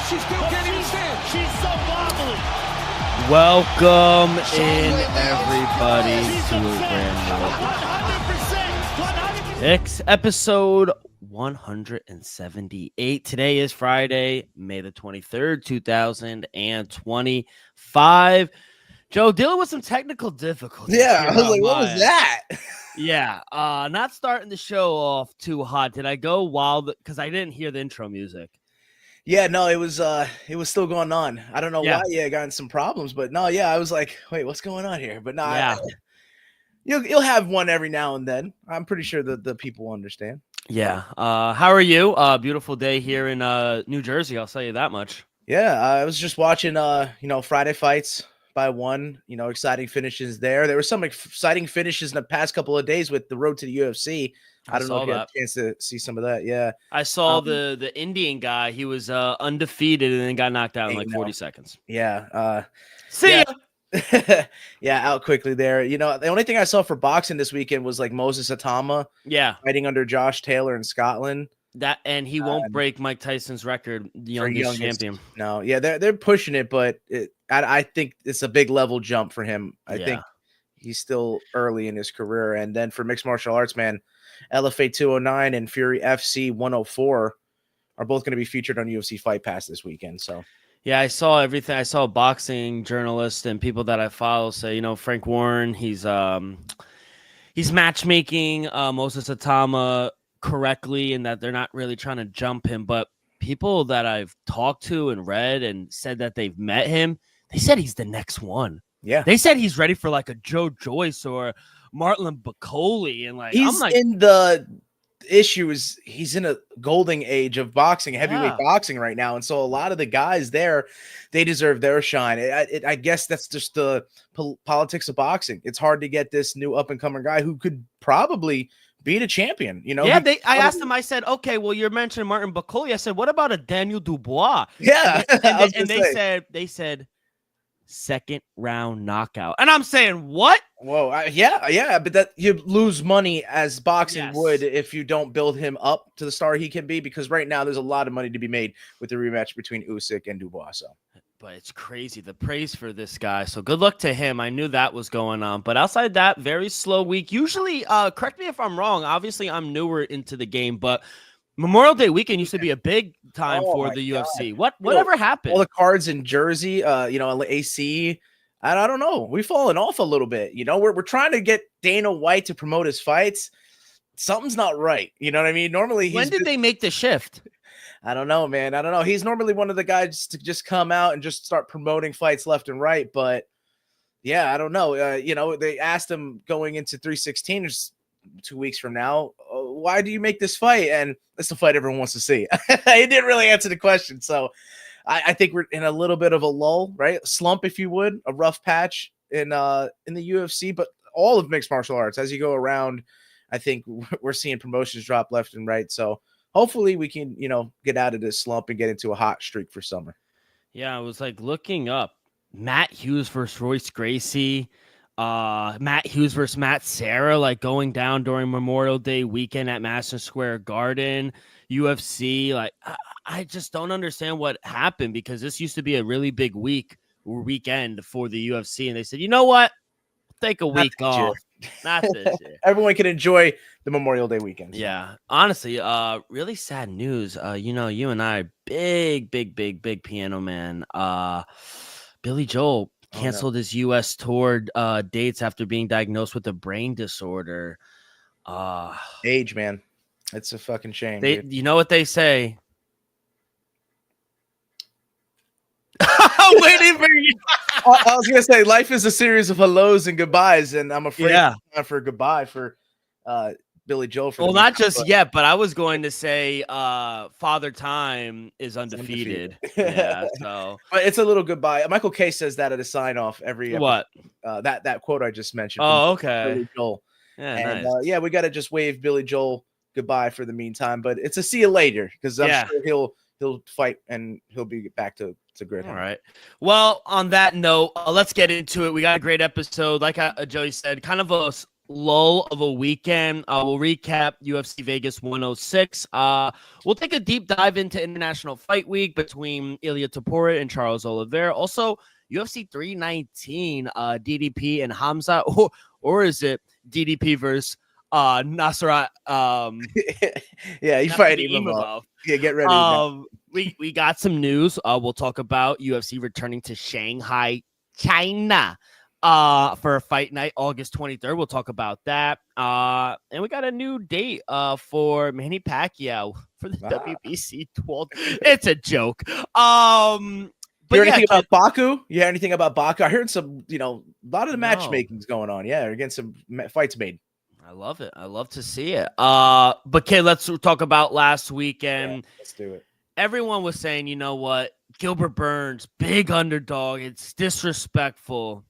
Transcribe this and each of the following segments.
She still can't even stand. She's so wobbly. Welcome in, everybody, to a brand new 100%. Picks episode 178. Today is Friday, May the 23rd, 2025. Joe, dealing with some technical difficulties. Yeah, I was like, what was that? Yeah, not starting the show off too hot. Did I go wild? Because I didn't hear the intro music. Yeah, no, it was still going on. I don't know Yeah. why. Yeah, I got in some problems, but no, yeah, I was like, wait, what's going on here? But no, Yeah. you'll have one every now and then. I'm pretty sure that the people will understand. Yeah. How are you? Beautiful day here in New Jersey. I'll tell you that much. Yeah, I was just watching Friday fights by one, exciting finishes there. There were some exciting finishes in the past couple of days with the road to the UFC. I don't know if you had a chance to see some of that. Yeah. I saw the Indian guy. He was undefeated and then got knocked out in like 40 seconds. Yeah. See ya. Yeah, out quickly there. The only thing I saw for boxing this weekend was like Moses Atama fighting under Josh Taylor in Scotland. That and he won't break Mike Tyson's record, the youngest champion. No, yeah, they're pushing it, but I think it's a big level jump for him. I think he's still early in his career. And then for mixed martial arts, man, LFA 209 and Fury FC 104 are both going to be featured on UFC Fight Pass this weekend. So yeah, I saw everything. I saw boxing journalists and people that I follow say, Frank Warren, he's matchmaking Moses Atama correctly, and that they're not really trying to jump him. But people that I've talked to and read and said that they've met him, they said he's the next one. Yeah, they said he's ready for like a Joe Joyce or Martin Bakole, and he's in a golden age of boxing, heavyweight boxing right now, and so a lot of the guys there, they deserve their shine. I guess that's just the politics of boxing. It's hard to get this new up and coming guy who could probably beat a champion. Yeah, I asked him. I said, okay, well, you're mentioning Martin Bakole. I said, what about a Daniel Dubois? Yeah, and they said second round knockout, and I'm saying what? Whoa, yeah, but that you lose money as boxing would if you don't build him up to the star he can be, because right now there's a lot of money to be made with the rematch between Usyk and Dubois. So, but it's crazy the praise for this guy. So good luck to him. I knew that was going on, but outside that, very slow week. Usually, correct me if I'm wrong. Obviously, I'm newer into the game, but Memorial Day weekend used to be a big time for the UFC. Whatever happened? All the cards in Jersey, AC. I don't know. We've fallen off a little bit. We're trying to get Dana White to promote his fights. Something's not right. You know what I mean? Normally, when did they make the shift? I don't know, man. I don't know. He's normally one of the guys to just come out and just start promoting fights left and right. But yeah, I don't know. They asked him going into 316 2 weeks from now, why do you make this fight? And it's the fight everyone wants to see. He didn't really answer the question. So I think we're in a little bit of a lull, right? Slump, if you would, a rough patch in the UFC, but all of mixed martial arts, as you go around, I think we're seeing promotions drop left and right. So hopefully we can, get out of this slump and get into a hot streak for summer. Yeah, I was like looking up Matt Hughes versus Royce Gracie, Matt Hughes versus Matt Serra, like going down during Memorial Day weekend at Madison Square Garden, UFC. Like, I just don't understand what happened, because this used to be a really big weekend for the UFC. And they said, you know what? Take a week off. Not this year. Everyone can enjoy the Memorial Day weekend. Yeah. Honestly, really sad news. You and I, big piano man. Billy Joel canceled his U.S. tour dates after being diagnosed with a brain disorder. Age, man. It's a fucking shame. You know what they say? I'm waiting for you. I was gonna say life is a series of hellos and goodbyes, and I'm afraid for a goodbye for Billy Joel. Well, not just yet, but I was going to say Father Time is undefeated. Yeah, so but it's a little goodbye. Michael K says that at a sign off every what that quote I just mentioned. Oh, okay. Billy Joel. Yeah, and nice. We got to just wave Billy Joel goodbye for the meantime. But it's a see you later, because I'm sure he'll fight and he'll be back to grid. All right. Well, on that note, let's get into it. We got a great episode. Like Joey said, kind of a lull of a weekend. We'll recap UFC Vegas 106. We'll take a deep dive into International Fight Week between Ilia Topuria and Charles Oliveira. Also, UFC 319, DDP and Hamza, or is it DDP versus Nasrat? Yeah, you fight him up. Imavov. Yeah, get ready. We got some news. We'll talk about UFC returning to Shanghai, China, for a fight night, August 23rd. We'll talk about that. And we got a new date for Manny Pacquiao for the WBC 12. It's a joke. But you heard anything about Baku? Yeah, anything about Baku? I heard some, a lot of the matchmaking's going on. Yeah, against some fights made. I love it. I love to see it. But kid, let's talk about last weekend. Yeah, let's do it. Everyone was saying, you know what, Gilbert Burns, big underdog. It's disrespectful.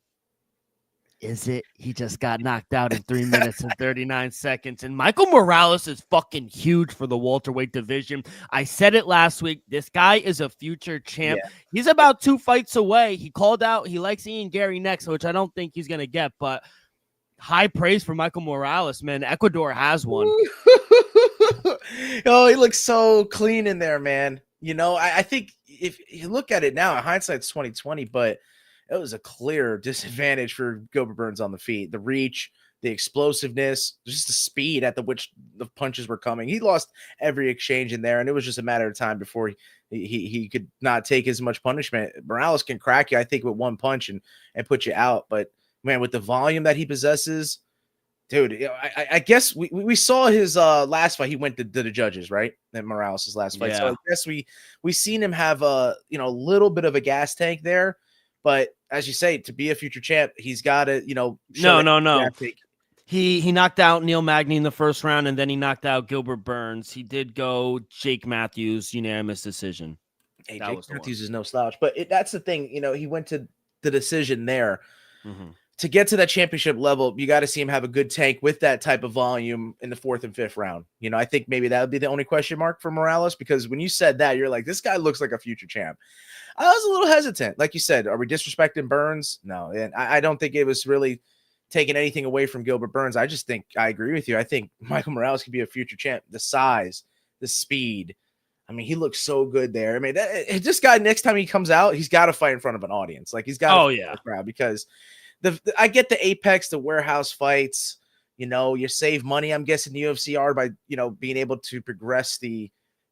Is it? He just got knocked out in 3 minutes and 39 seconds. And Michael Morales is fucking huge for the welterweight division. I said it last week. This guy is a future champ. Yeah. He's about 2 fights away. He called out. He likes Ian Gary next, which I don't think he's going to get. But high praise for Michael Morales, man. Ecuador has one. Oh, he looks so clean in there, man. I think if you look at it now, hindsight's 2020, but it was a clear disadvantage for Gilbert Burns on the feet. The reach, the explosiveness, just the speed at which the punches were coming. He lost every exchange in there, and it was just a matter of time before he could not take as much punishment. Morales can crack you, I think, with one punch and put you out. But, man, with the volume that he possesses, dude, I guess we saw his last fight. He went to the judges, right? And Morales' last fight. Yeah. So I guess we seen him have a little bit of a gas tank there. But as you say, to be a future champ, he's got to, No. He knocked out Neil Magny in the first round, and then he knocked out Gilbert Burns. He did go Jake Matthews, unanimous decision. Hey, Jake Matthews is no slouch. But that's the thing, he went to the decision there. Mm-hmm. To get to that championship level, you got to see him have a good tank with that type of volume in the 4th and 5th round. I think maybe that would be the only question mark for Morales, because when you said that, you're like, this guy looks like a future champ. I was a little hesitant. Like you said, are we disrespecting Burns? No. And I don't think it was really taking anything away from Gilbert Burns. I just think I agree with you. I think Michael Morales could be a future champ. The size, the speed. I mean, he looks so good there. I mean, this guy, next time he comes out, he's got to fight in front of an audience. Like, he's got to fight the crowd, because I get the Apex, the warehouse fights, you save money. I'm guessing the UFC are by, being able to progress the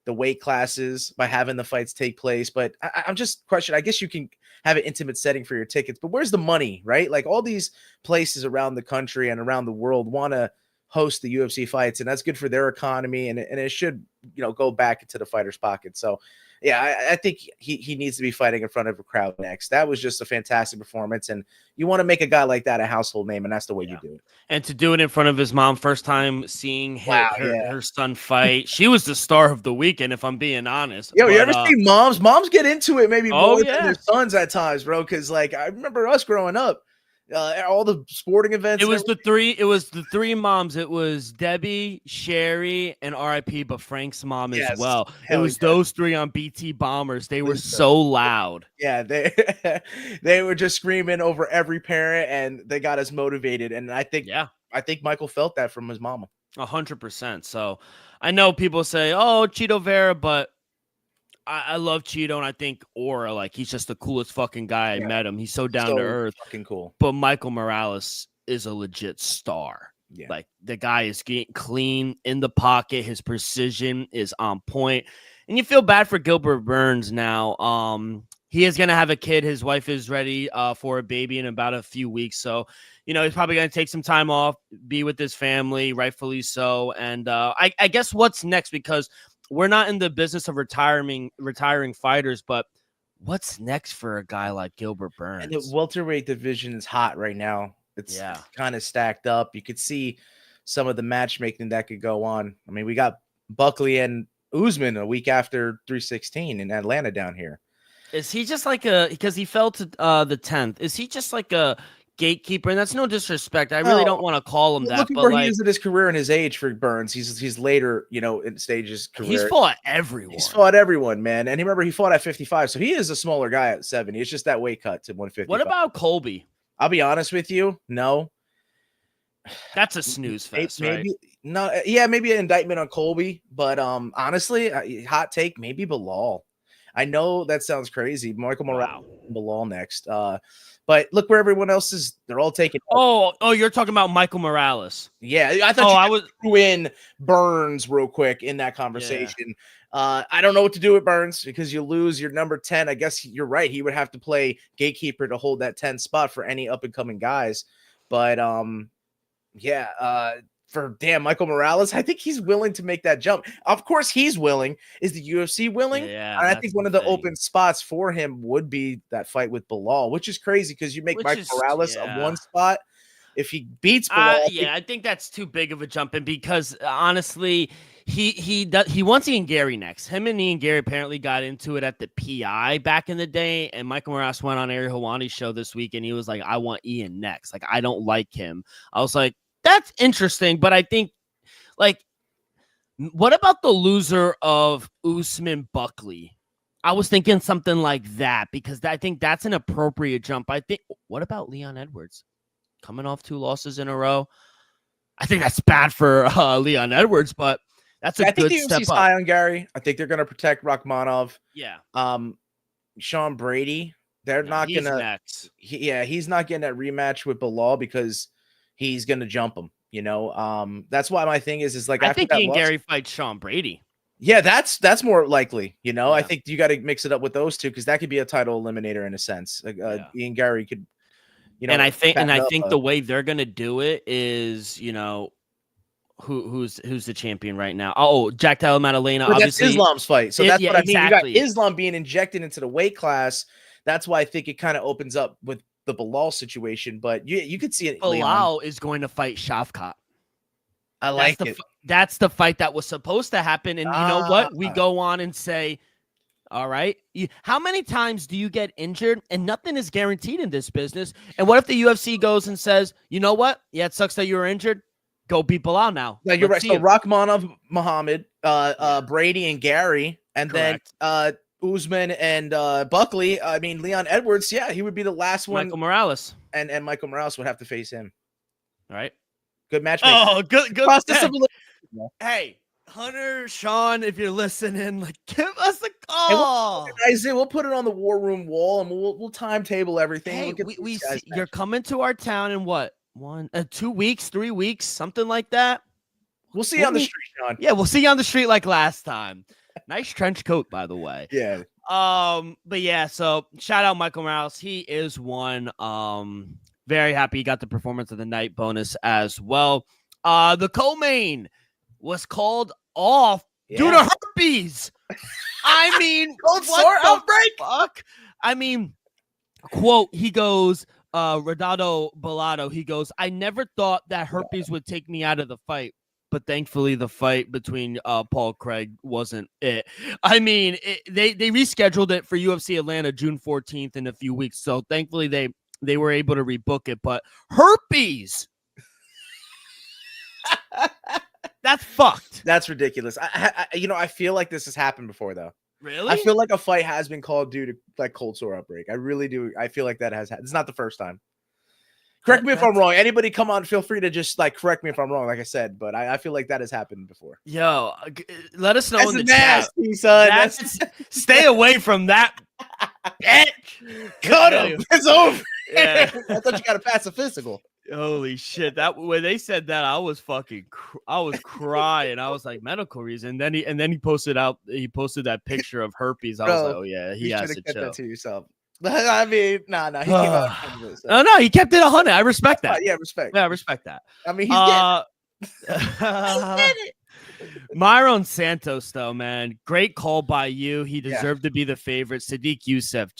weight classes by having the fights take place. But I'm just questioning. I guess you can have an intimate setting for your tickets, but where's the money, right? Like, all these places around the country and around the world want to host the UFC fights, and that's good for their economy, and it should, go back into the fighter's pocket. So, yeah, I think he needs to be fighting in front of a crowd next. That was just a fantastic performance, and you want to make a guy like that a household name, and that's the way you do it. And to do it in front of his mom, first time seeing her son fight. She was the star of the weekend, if I'm being honest. Yo, you ever see moms? Moms get into it maybe more than their sons at times, bro, because, like, I remember us growing up. All the sporting events. It was the three moms. It was Debbie, Sherry, and RIP, but Frank's mom as well. It was those 3 on BT Bombers. They were so loud. Yeah, they were just screaming over every parent, and they got us motivated. And I think Michael felt that from his mama. 100%. So I know people say, "Oh, Cheeto Vera," but I love Cheeto, and I think Aura, like, he's just the coolest fucking guy. I met him. He's so down to earth. Fucking cool. But Michael Morales is a legit star. Yeah. Like, the guy is getting clean in the pocket. His precision is on point. And you feel bad for Gilbert Burns now. He is going to have a kid. His wife is ready for a baby in about a few weeks. So, he's probably going to take some time off, be with his family, rightfully so. And I guess what's next, because we're not in the business of retiring fighters, but what's next for a guy like Gilbert Burns? And the welterweight division is hot right now. It's kind of stacked up. You could see some of the matchmaking that could go on. I mean, we got Buckley and Usman a week after 316 in Atlanta down here. Is he just like because he fell to the 10th, is he just like a gatekeeper? And that's no disrespect. I really don't want to call him that. But where he is in his career and his age for Burns, he's later, in stages career. He's fought everyone. He's fought everyone, man. And remember, he fought at 55, so he is a smaller guy at 70. It's just that weight cut to 150. What about Colby? I'll be honest with you, no. That's a snooze fest, right? Maybe no, yeah, maybe an indictment on Colby, but honestly, hot take, maybe Bilal. I know that sounds crazy. Michael Morales, Wow. Bilal next. But look where everyone else is. They're all taking. Oh, you're talking about Michael Morales. Yeah, I Oh, thought I you was. threw in Burns real quick in that conversation. I don't know what to do with Burns because you lose your number 10. I guess you're right. He would have to play gatekeeper to hold that 10 spot for any up and coming guys. But yeah, for Michael Morales, I think he's willing to make that jump. Of course, he's willing. Is the UFC willing? Yeah, And I that's think one the of the thing. open spots for him would be that fight with Bilal, which is crazy because you make Which Michael is- Morales a yeah. one spot. If he beats Bilal, Yeah, I think that's too big of a jump in because honestly, he wants Ian Gary next. Him and Ian Gary apparently got into it at the PI back in the day, and Michael Morales went on Ariel Helwani's show this week, and he was like, "I want Ian next. Like, I don't like him." I was like, "That's interesting," but I think, like, what about the loser of Usman Buckley? I was thinking something like that because I think that's an appropriate jump. I think. What about Leon Edwards? Coming off 2 losses in a row. I think that's bad for Leon Edwards, but that's a I think good the step UFC's up. high on Gary. I think they're going to protect Rachmanov. Yeah. Sean Brady, they're not he's going to. next. He's not getting that rematch with Bilal because he's going to jump him. You know, that's why my thing is like I after think that Ian loss, Gary fights Sean Brady. yeah, that's more likely. You know, I Yeah. think you got to mix it up with those two because that could be a title eliminator in a sense. Like, Yeah. Ian Gary could, you know, And I think back up the way they're gonna do it is, you know, who's the champion right now? Oh, Jack Della Maddalena, But that's obviously. Islam's fight. So that's Yeah, what I mean. exactly. You got Islam being injected into the weight class. That's why I think it kind of opens up with the Bilal situation. But you could see it. Bilal is going to fight Shavkat. I like that's it. That's the fight that was supposed to happen. And you know what? We go on and say, all right, how many times do you get injured? And nothing is guaranteed in this business. And what if the UFC goes and says, you know what? Yeah, it sucks that you were injured. Go beat Bilal now. Yeah, you're right. So Rachmanov, Muhammad, Brady, and Gary, and Correct. then Usman and Buckley. I mean, Leon Edwards. Yeah, he would be the last one. Michael Morales. And Michael Morales would have to face him. All right. Good match. Oh, good. Hey, Hunter, Sean, if you're listening, like, give us a call. Isaiah, we'll put it on the War Room wall and we'll timetable everything. Hey, we see, you're coming to our town in what? 2 weeks, 3 weeks, something like that. We'll see you on the street, Sean. Yeah, we'll see you on the street like last time. Nice trench coat, by the way. Yeah. But yeah, so shout out Michael Morales. He is one. Very happy he got the performance of the night bonus as well. The co-main was called off due to herpes. I mean, cold sore outbreak. Fuck. I mean, quote, he goes, Radado Balado, he goes, I never thought that herpes would take me out of the fight. But thankfully, the fight between Paul Craig wasn't it. I mean, they rescheduled it for UFC Atlanta June 14th in a few weeks. So thankfully, they were able to rebook it. But herpes, that's fucked. That's ridiculous. I feel like this has happened before, though. Really? I feel like a fight has been called due to like cold sore outbreak. I really do. I feel like that has happened. It's not the first time. Correct me if I'm wrong. Anybody come on, feel free to just like correct me if I'm wrong, like I said, but I feel like that has happened before. Yo, let us know That's in the nasty, chat. son. Stay away from that. Cut him. It's over. Yeah. I thought you got to pass a physical. Holy shit! That when they said that, I was I was crying. I was like, medical reason. Then he posted that picture of herpes. I was like, oh yeah, he has to chill. That to yourself. I mean, nah, he came out. Oh no, he kept it 100. I respect that. Yeah, respect. Yeah, I respect that. I mean, he's getting Myron Santos, though, man, great call by you. He deserved to be the favorite. Sadiq Youssef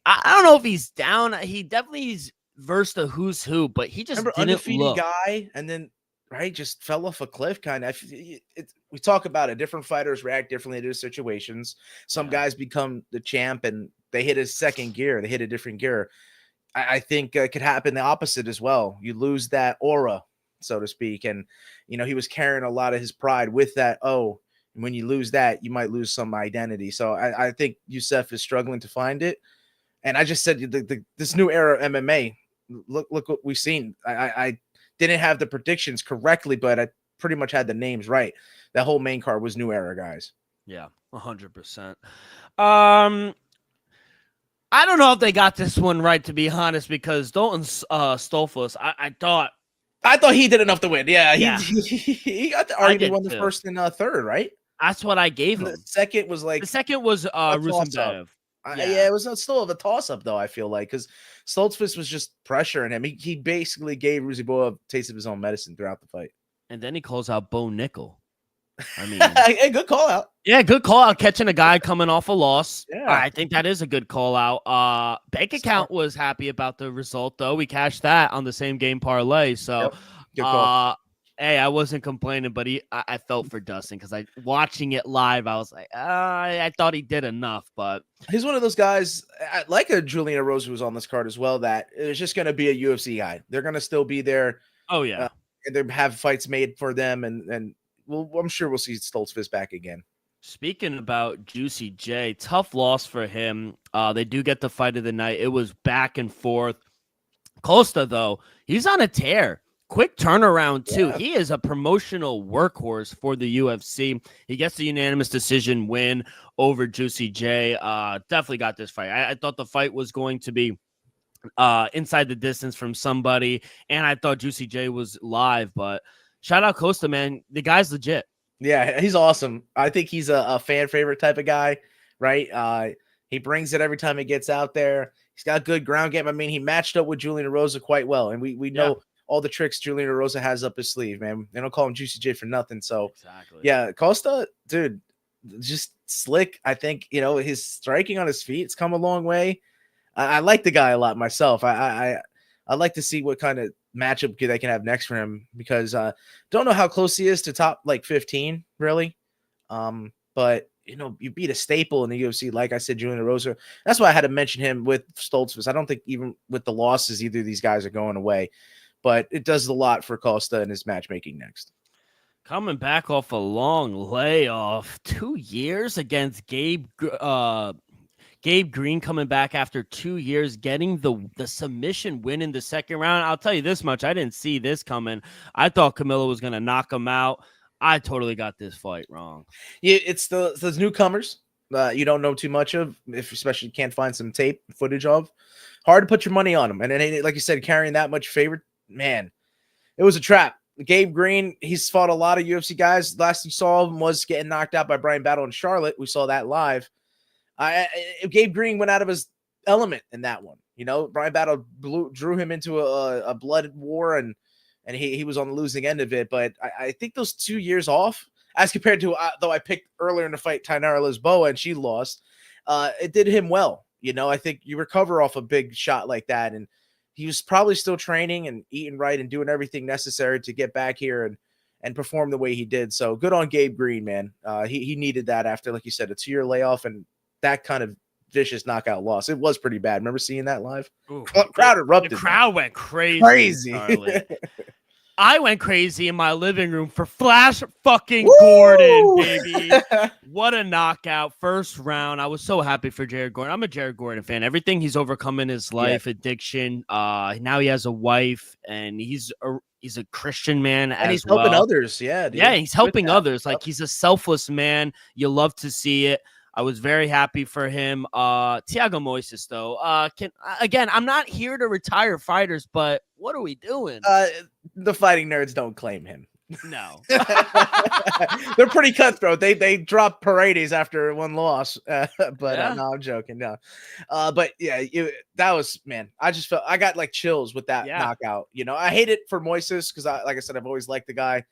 I don't know if he's down. He definitely is versed the who's who, but he just didn't undefeated look. Guy, and then just fell off a cliff. Kind of. We talk about it. Different fighters react differently to situations. Some guys become the champ and they hit a second gear. They hit a different gear. I think it could happen the opposite as well. You lose that aura, so to speak, and he was carrying a lot of his pride with that. And when you lose that, you might lose some identity. So I think Youssef is struggling to find it. And I just said this new era of MMA. Look what we've seen. didn't have the predictions correctly, but I pretty much had the names right. That whole main card was New Era guys. Yeah, 100%. I don't know if they got this one right, to be honest, because Dalton Stolfus, I thought he did enough to win. Yeah, Yeah. he got the I arguably did won the too. first and third, right? that's what I gave And him. the second was like The second was Rusenbev. yeah, it was still of a toss up though. I feel like because Stoltzfus was just pressuring him. He basically gave Ruziboa a taste of his own medicine throughout the fight. And then he calls out Bo Nickel. I mean, hey, good call out. Yeah, good call out catching a guy coming off a loss. Yeah. I think that is a good call out. Bank account was happy about the result though. We cashed that on the same game parlay. So Good call. hey, I wasn't complaining, but I felt for Dustin because watching it live, I was like, I thought he did enough, but he's one of those guys like a Julian Rose who was on this card as well. That is just going to be a UFC guy. They're going to still be there. Oh yeah, and they have fights made for them, and I'm sure we'll see Stoltzfus back again. Speaking about Juicy J, tough loss for him. They do get the fight of the night. It was back and forth. Costa though, he's on a tear. Quick turnaround, too. Yeah. He is a promotional workhorse for the UFC. He gets the unanimous decision win over Juicy J. Definitely got this fight. I thought the fight was going to be inside the distance from somebody, and I thought Juicy J was live. But shout out Costa, man. The guy's legit. Yeah, he's awesome. I think he's a fan favorite type of guy, right? He brings it every time he gets out there. He's got good ground game. I mean, he matched up with Julian Erosa quite well, and we know all the tricks Julian Erosa has up his sleeve, man. They don't call him Juicy J for nothing. So, exactly. Yeah, Costa, dude, just slick. I think, his striking on his feet, it's come a long way. I like the guy a lot myself. I like to see what kind of matchup they can have next for him because don't know how close he is to top like 15, really. But you beat a staple in the UFC, like I said, Julian Erosa. That's why I had to mention him with Stoltzfus. I don't think even with the losses, either of these guys are going away. But it does a lot for Costa and his matchmaking next. Coming back off a long layoff, 2 years against Gabe Green, coming back after 2 years, getting the submission win in the second round. I'll tell you this much. I didn't see this coming. I thought Camilo was going to knock him out. I totally got this fight wrong. Yeah, it's those newcomers you don't know too much of, if especially can't find some tape footage of. Hard to put your money on them. And then, like you said, carrying that much favorite, man, it was a trap. Gabe Green, he's fought a lot of UFC guys. Last you saw him was getting knocked out by Brian Battle in Charlotte. We saw that live. Gabe Green went out of his element in that one. Brian Battle drew him into a blood war, and he was on the losing end of it. But I think those 2 years off, as compared to though I picked earlier in the fight Tainara Lisboa and she lost, it did him well. I think you recover off a big shot like that, and he was probably still training and eating right and doing everything necessary to get back here and perform the way he did. So good on Gabe Green, man. He needed that after, like you said, a 2-year layoff and that kind of vicious knockout loss. It was pretty bad. Remember seeing that live? Ooh, crowd erupted. The crowd went crazy. I went crazy in my living room for Flash fucking Gordon, baby. What a knockout. First round. I was so happy for Jared Gordon. I'm a Jared Gordon fan. Everything he's overcome in his life, addiction. Now he has a wife, and he's a Christian man and he's well. Helping others. Yeah, dude. Yeah, he's helping others. Like, he's a selfless man. You love to see it. I was very happy for him. Thiago Moises, though. I'm not here to retire fighters, but what are we doing? The fighting nerds don't claim him. No. They're pretty cutthroat. They drop Paredes after one loss. But no, I'm joking. No. But yeah, that was, man, I just felt, I got like chills with that knockout. I hate it for Moises because like I said, I've always liked the guy.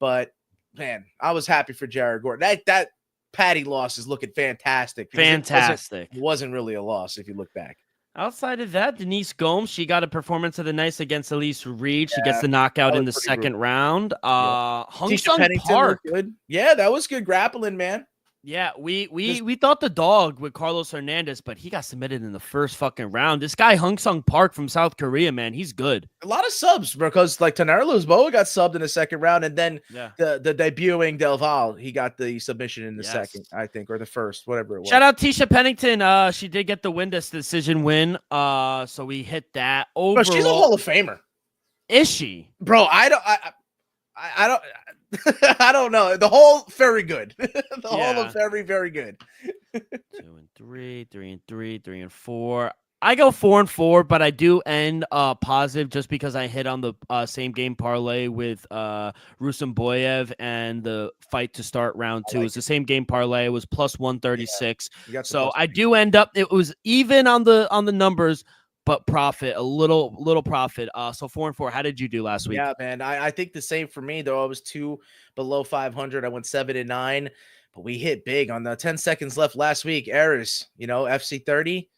But man, I was happy for Jared Gordon. That Patty loss is looking fantastic. Fantastic. It wasn't really a loss if you look back. Outside of that, Denise Gomes, she got a performance of the night against Elise Reed. She gets the knockout in the second round. Hung Sung Park. Good. Yeah, that was good grappling, man. Yeah, we thought the dog with Carlos Hernandez, but he got submitted in the first fucking round. This guy Hung Sung Park from South Korea, man, he's good. A lot of subs because like Tainara Lisboa got subbed in the second round, and then the debuting Del Val, he got the submission in the second, I think, or the first, whatever it was. Shout out Tisha Pennington. She did get the decision win. So we hit that. Overall, she's a Hall of Famer. Is she? Bro, I don't I don't know. The whole very good. The whole of very, very good. 2-3, 3-3, 3-4. I go 4-4, but I do end positive just because I hit on the same game parlay with Rusem Boyev and the fight to start round 2. It was the same game parlay. It was plus 136. Yeah. So I do end up. It was even on the numbers, but profit a little profit. So 4-4. How did you do last week? Yeah, man. I think the same for me. Though I was 2 below 500. I went 7-9, but we hit big on the 10 seconds left last week. Eris, FC 30.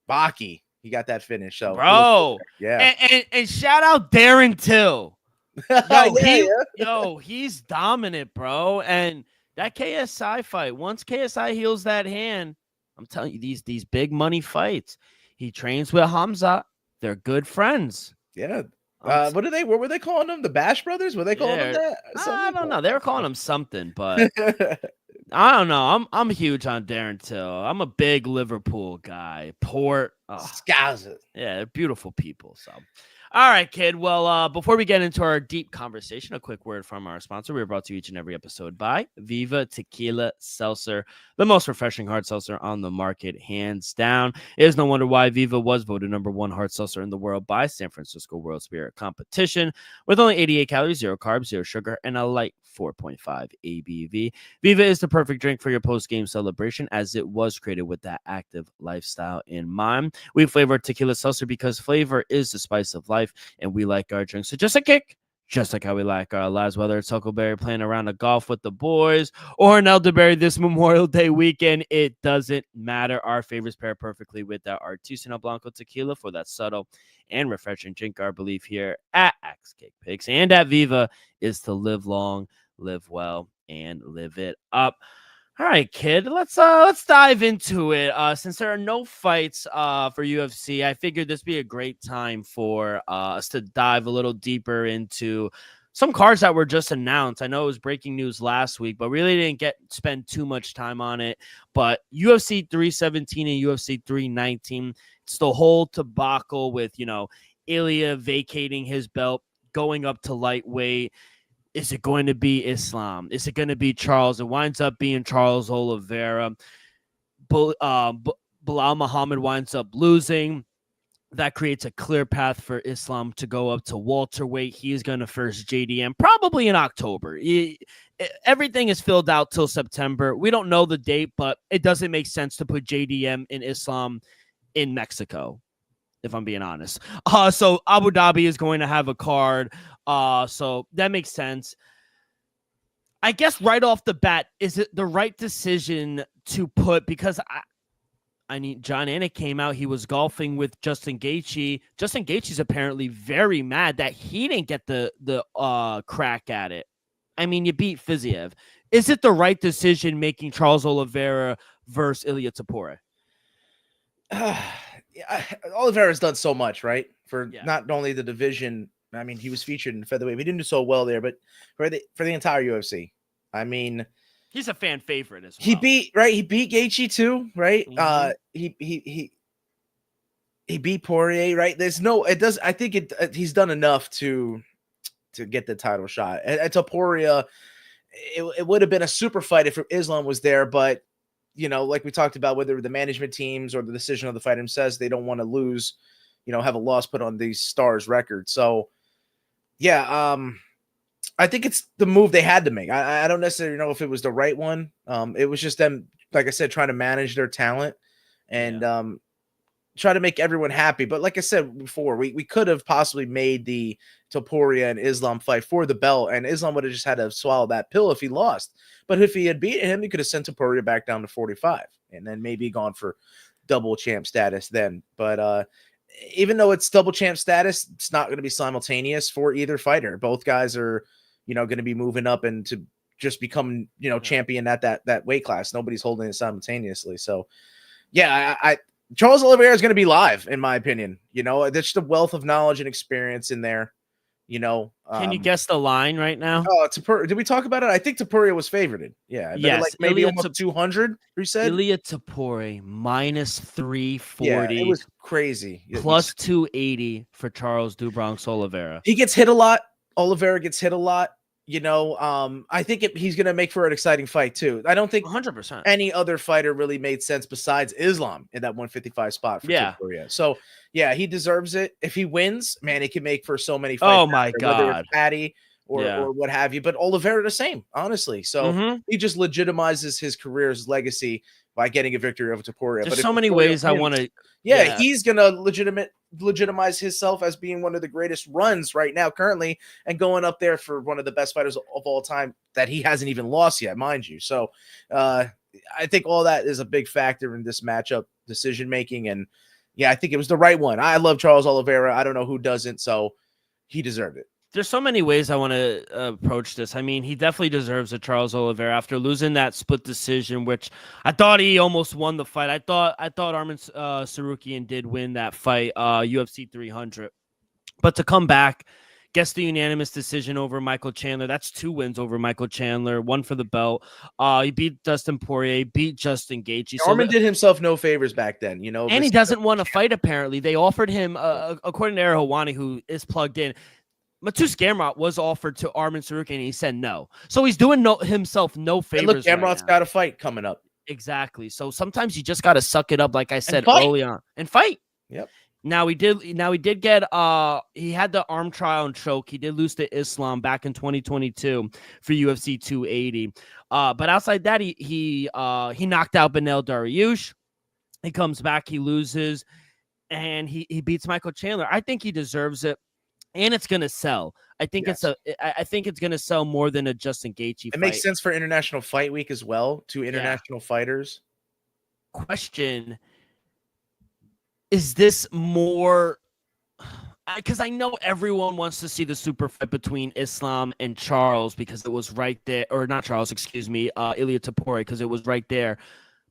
Baki, he got that finish. So, bro, yeah. And shout out Darren Till. He's dominant, bro. And that KSI fight, once KSI heals that hand, I'm telling you, these big money fights. He trains with Hamza. They're good friends. Yeah. What were they calling them? The Bash Brothers? Were they calling them that? I don't know. They were calling them something, but I don't know. I'm huge on Darren Till. I'm a big Liverpool guy. Port. Scouser. Yeah, they're beautiful people. So, all right, kid. Well, before we get into our deep conversation, a quick word from our sponsor. We're brought to you each and every episode by Viva Tequila Seltzer, the most refreshing hard seltzer on the market, hands down. It is no wonder why Viva was voted #1 hard seltzer in the world by San Francisco World Spirit Competition. With only 88 calories, 0 carbs, 0 sugar, and a light 4.5 ABV. Viva is the perfect drink for your post-game celebration, as it was created with that active lifestyle in mind. We flavor tequila seltzer because flavor is the spice of life, and we like our drinks. So just a kick, just like how we like our lives, whether it's Huckleberry playing around a golf with the boys or an elderberry this Memorial Day weekend, it doesn't matter. Our favorites pair perfectly with that Artisanal Blanco tequila for that subtle and refreshing drink. Our belief here at Axe Cake Picks and at Viva is to live long, live well, and live it up. All right, kid, let's dive into it. Since there are no fights for UFC, I figured this would be a great time for us to dive a little deeper into some cards that were just announced. I know it was breaking news last week, but really didn't spend too much time on it. But UFC 317 and UFC 319, it's the whole debacle with, Ilya vacating his belt, going up to lightweight. Is it going to be Islam? Is it going to be Charles? It winds up being Charles Oliveira. Bilal Muhammad winds up losing. That creates a clear path for Islam to go up to welterweight. He's going to first JDM probably in October. Everything is filled out till September. We don't know the date, but it doesn't make sense to put JDM in Islam in Mexico, if I'm being honest. So Abu Dhabi is going to have a card. So that makes sense. I guess right off the bat, is it the right decision to put, because John Anik came out, he was golfing with Justin Gaethje. Justin Gaethje's apparently very mad that he didn't get the crack at it. I mean, you beat Fiziev. Is it the right decision making Charles Oliveira versus Ilia Topuria? Oliveira's done so much, right? For not only the division. I mean, he was featured in featherweight. We didn't do so well there, but for the entire UFC, I mean, he's a fan favorite as well. He beat Gaethje too, right? Mm-hmm. He beat Poirier, right? I think he's done enough to get the title shot. And Topuria, it would have been a super fight if Islam was there, but like we talked about, whether the management teams or the decision of the fighter says they don't want to lose, have a loss put on these stars' record. So, yeah, I think it's the move they had to make. I don't necessarily know if it was the right one. It was just them, like I said, trying to manage their talent and try to make everyone happy. But like I said before, we could have possibly made the Topuria and Islam fight for the belt, and Islam would have just had to swallow that pill if he lost. But if he had beaten him, he could have sent Topuria back down to 45 and then maybe gone for double champ status then. But even though it's double champ status, it's not going to be simultaneous for either fighter. Both guys are, going to be moving up and to just become, champion at that weight class. Nobody's holding it simultaneously. So, yeah, Charles Oliveira is going to be live, in my opinion. There's just a wealth of knowledge and experience in there. You know, Can you guess the line right now? Oh, did we talk about it? I think Topuria was favorited. Yeah, I bet Yes, like maybe Ilia almost 200. You said, Ilia Tapore minus yeah, it 340 was crazy. plus 280 for Charles do Bronx Oliveira. He gets hit a lot. Oliveira gets hit a lot. You know, I think he's going to make for an exciting fight too. I don't think 100%. any other fighter really made sense besides Islam in that 155 spot for Topuria. So yeah, he deserves it. If he wins, man, it can make for so many fights. Oh my God. Whether it's Patty or what have you, but Oliveira the same, honestly. So he just legitimizes his career's legacy by getting a victory over Topuria. There's but so many ways I want to. Yeah, he's gonna legitimize himself as being one of the greatest runs right now, currently, and going up there for one of the best fighters of all time that he hasn't even lost yet, mind you. So I think all that is a big factor in this matchup decision making, and yeah, I think it was the right one. I love Charles Oliveira. I don't know who doesn't, so he deserved it. There's so many ways I want to approach this. I mean, he definitely deserves a Charles Oliveira after losing that split decision, which I thought he almost won the fight. I thought Arman Tsarukyan did win that fight, UFC 300. But to come back, gets the unanimous decision over Michael Chandler. That's 2 wins over Michael Chandler, 1 for the belt. He beat Dustin Poirier, beat Justin Gaethje. Arman did himself no favors back then, you know. And he doesn't want to fight, apparently. They offered him, according to Ariel Helwani, who is plugged in, Mateusz Gamrot was offered to Arman Tsarukyan, and he said no. So he's doing himself no favors. And look, Gamrot's got a fight coming up. Exactly. So sometimes you just got to suck it up, like I said early on, and fight. Yep. Now he did get he had the arm trial and choke. He did lose to Islam back in 2022 for UFC 280. But outside that, he knocked out Beneil Dariush. He comes back, he loses, and he beats Michael Chandler. I think he deserves it. And it's gonna sell. I think I think it's gonna sell more than a Justin Gaethje fight. It makes sense for International Fight Week as well. 2 international fighters. Question: is this more? Because I know everyone wants to see the super fight between Islam and Charles because it was right there, or not Charles, excuse me, Ilia Topuria, because it was right there.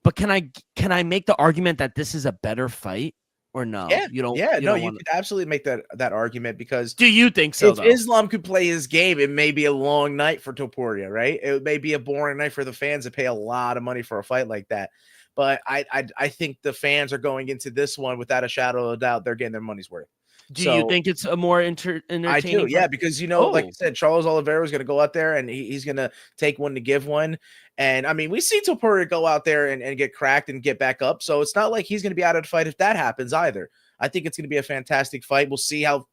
But can I make the argument that this is a better fight? Or no? Yeah, you don't. You could absolutely make that argument because. Do you think so? If Islam could play his game, it may be a long night for Topuria, right? It may be a boring night for the fans that pay a lot of money for a fight like that. But I think the fans are going into this one without a shadow of a doubt. They're getting their money's worth. Do you think it's a more entertaining? I do, yeah, because like I said, Charles Oliveira is going to go out there and he's going to take one to give one. And I mean, we see Topuria go out there and get cracked and get back up. So it's not like he's going to be out of the fight if that happens either. I think it's going to be a fantastic fight. We'll see how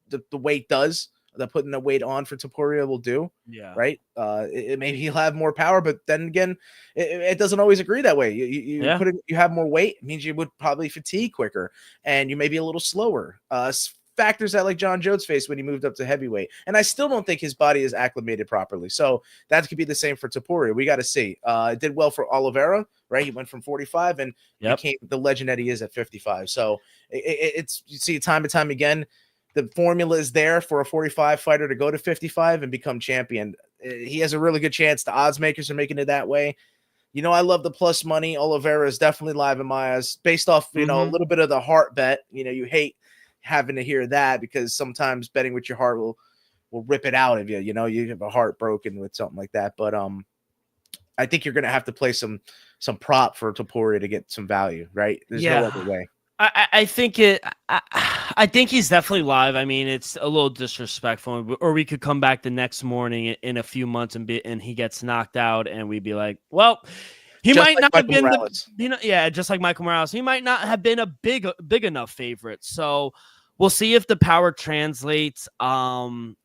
the weight does. Putting the weight on for Topuria will do. Yeah. Right. Maybe he'll have more power, but then again, it doesn't always agree that way. You have more weight, it means you would probably fatigue quicker and you may be a little slower. Factors that like John Jones faced when he moved up to heavyweight. And I still don't think his body is acclimated properly. So that could be the same for Topuria. We got to see. It did well for Oliveira, right? He went from 45 and became the legend that he is at 55. So it's you see time and time again, the formula is there for a 45 fighter to go to 55 and become champion. He has a really good chance. The odds makers are making it that way. You know, I love the plus money. Oliveira is definitely live in my eyes based off, a little bit of the heart bet. You know, you hate having to hear that because sometimes betting with your heart will rip it out of you. You know, you have a heart broken with something like that. But I think you're going to have to play some prop for Topuria to get some value, right? There's no other way. I think he's definitely live. I mean, it's a little disrespectful, or we could come back the next morning in a few months and he gets knocked out, and we'd be like, well, he just might like not Michael have been Morales. Just like Michael Morales, he might not have been a big enough favorite. So we'll see if the power translates. The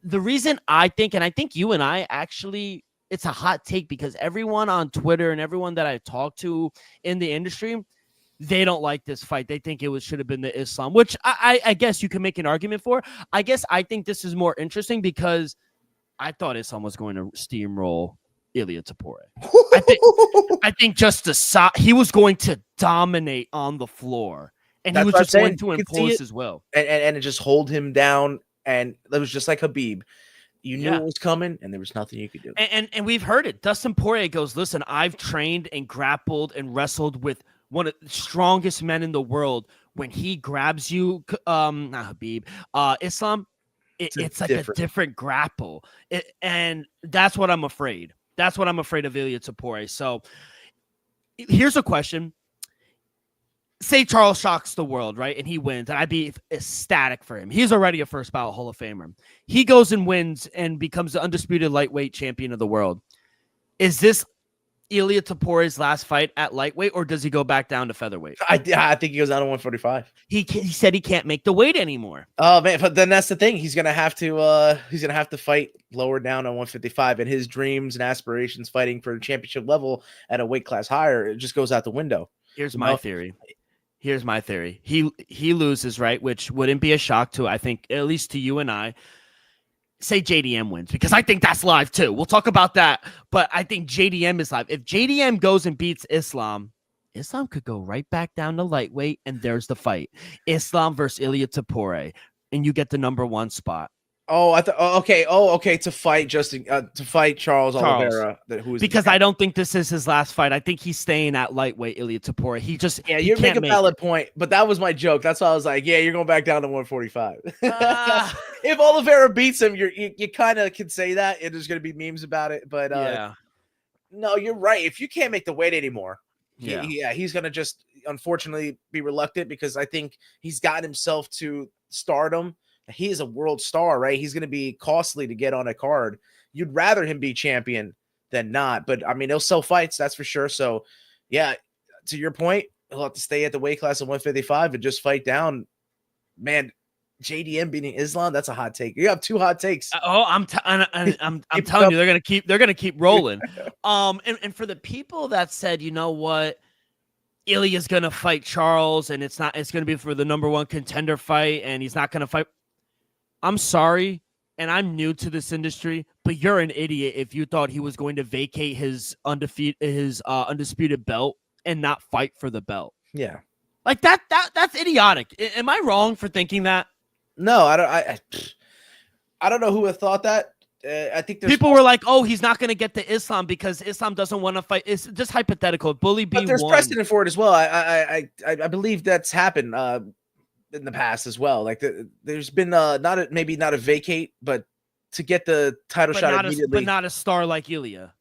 reason I think, and I think you and I actually, it's a hot take because everyone on Twitter and everyone that I talk to in the industry, they don't like this fight. They think it should have been the Islam, which I guess you can make an argument for. I guess I think this is more interesting because I thought Islam was going to steamroll Ilia Topuria. I think just he was going to dominate on the floor, and he was just going to impose his will and it just hold him down. And it was just like Khabib. You knew it was coming, and there was nothing you could do. And we've heard it. Dustin Poirier goes, listen, I've trained and grappled and wrestled with one of the strongest men in the world when he grabs you, not Habib, Islam, it's like a different grapple. And that's what I'm afraid. That's what I'm afraid of Ilia Topuria. So here's a question. Say Charles shocks the world, right? And he wins, and I'd be ecstatic for him. He's already a first ballot Hall of Famer. He goes and wins and becomes the undisputed lightweight champion of the world. Is this Ilia Topuria's last fight at lightweight, or does he go back down to featherweight? I think he goes down to 145. He said he can't make the weight anymore. Oh man, but then that's the thing. He's gonna have to fight lower down on 155, and his dreams and aspirations fighting for the championship level at a weight class higher, it just goes out the window. Here's my theory. He loses, right? Which wouldn't be a shock to, I think, at least to you and I. Say JDM wins, because I think that's live too. We'll talk about that, but I think JDM is live. If JDM goes and beats Islam could go right back down to lightweight, and there's the fight. Islam versus Ilia Topuria, and you get the #1 spot. Oh, I thought. Okay. To fight Charles Oliveira, because I don't think this is his last fight. I think he's staying at lightweight. Ilia Topuria. You make a valid point, but that was my joke. That's why I was like, yeah, you're going back down to 145. If Oliveira beats him, you kind of can say that, and there's going to be memes about it. But no, you're right. If you can't make the weight anymore, he's going to just unfortunately be reluctant, because I think he's gotten himself to stardom. He is a world star, right? He's going to be costly to get on a card. You'd rather him be champion than not, but I mean, he'll sell fights, that's for sure. So yeah, to your point, he'll have to stay at the weight class of 155 and just fight down. Man, JDM beating Islam, that's a hot take. You have two hot takes. I'm telling you, they're gonna keep rolling. And for the people that said, you know what, Ilia's gonna fight Charles, and it's gonna be for the #1 contender fight, and he's not gonna fight. I'm sorry, and I'm new to this industry, but you're an idiot if you thought he was going to vacate his undisputed belt and not fight for the belt. Yeah, like that's idiotic. Am I wrong for thinking that? No, I don't know who would have thought that. I think people were like, "Oh, he's not going to get to Islam because Islam doesn't want to fight." It's just hypothetical. Bully B. But there's precedent for it as well. I believe that's happened in the past as well. Like there's been maybe not a vacate, but to get the title shot immediately. But not a star like Ilia.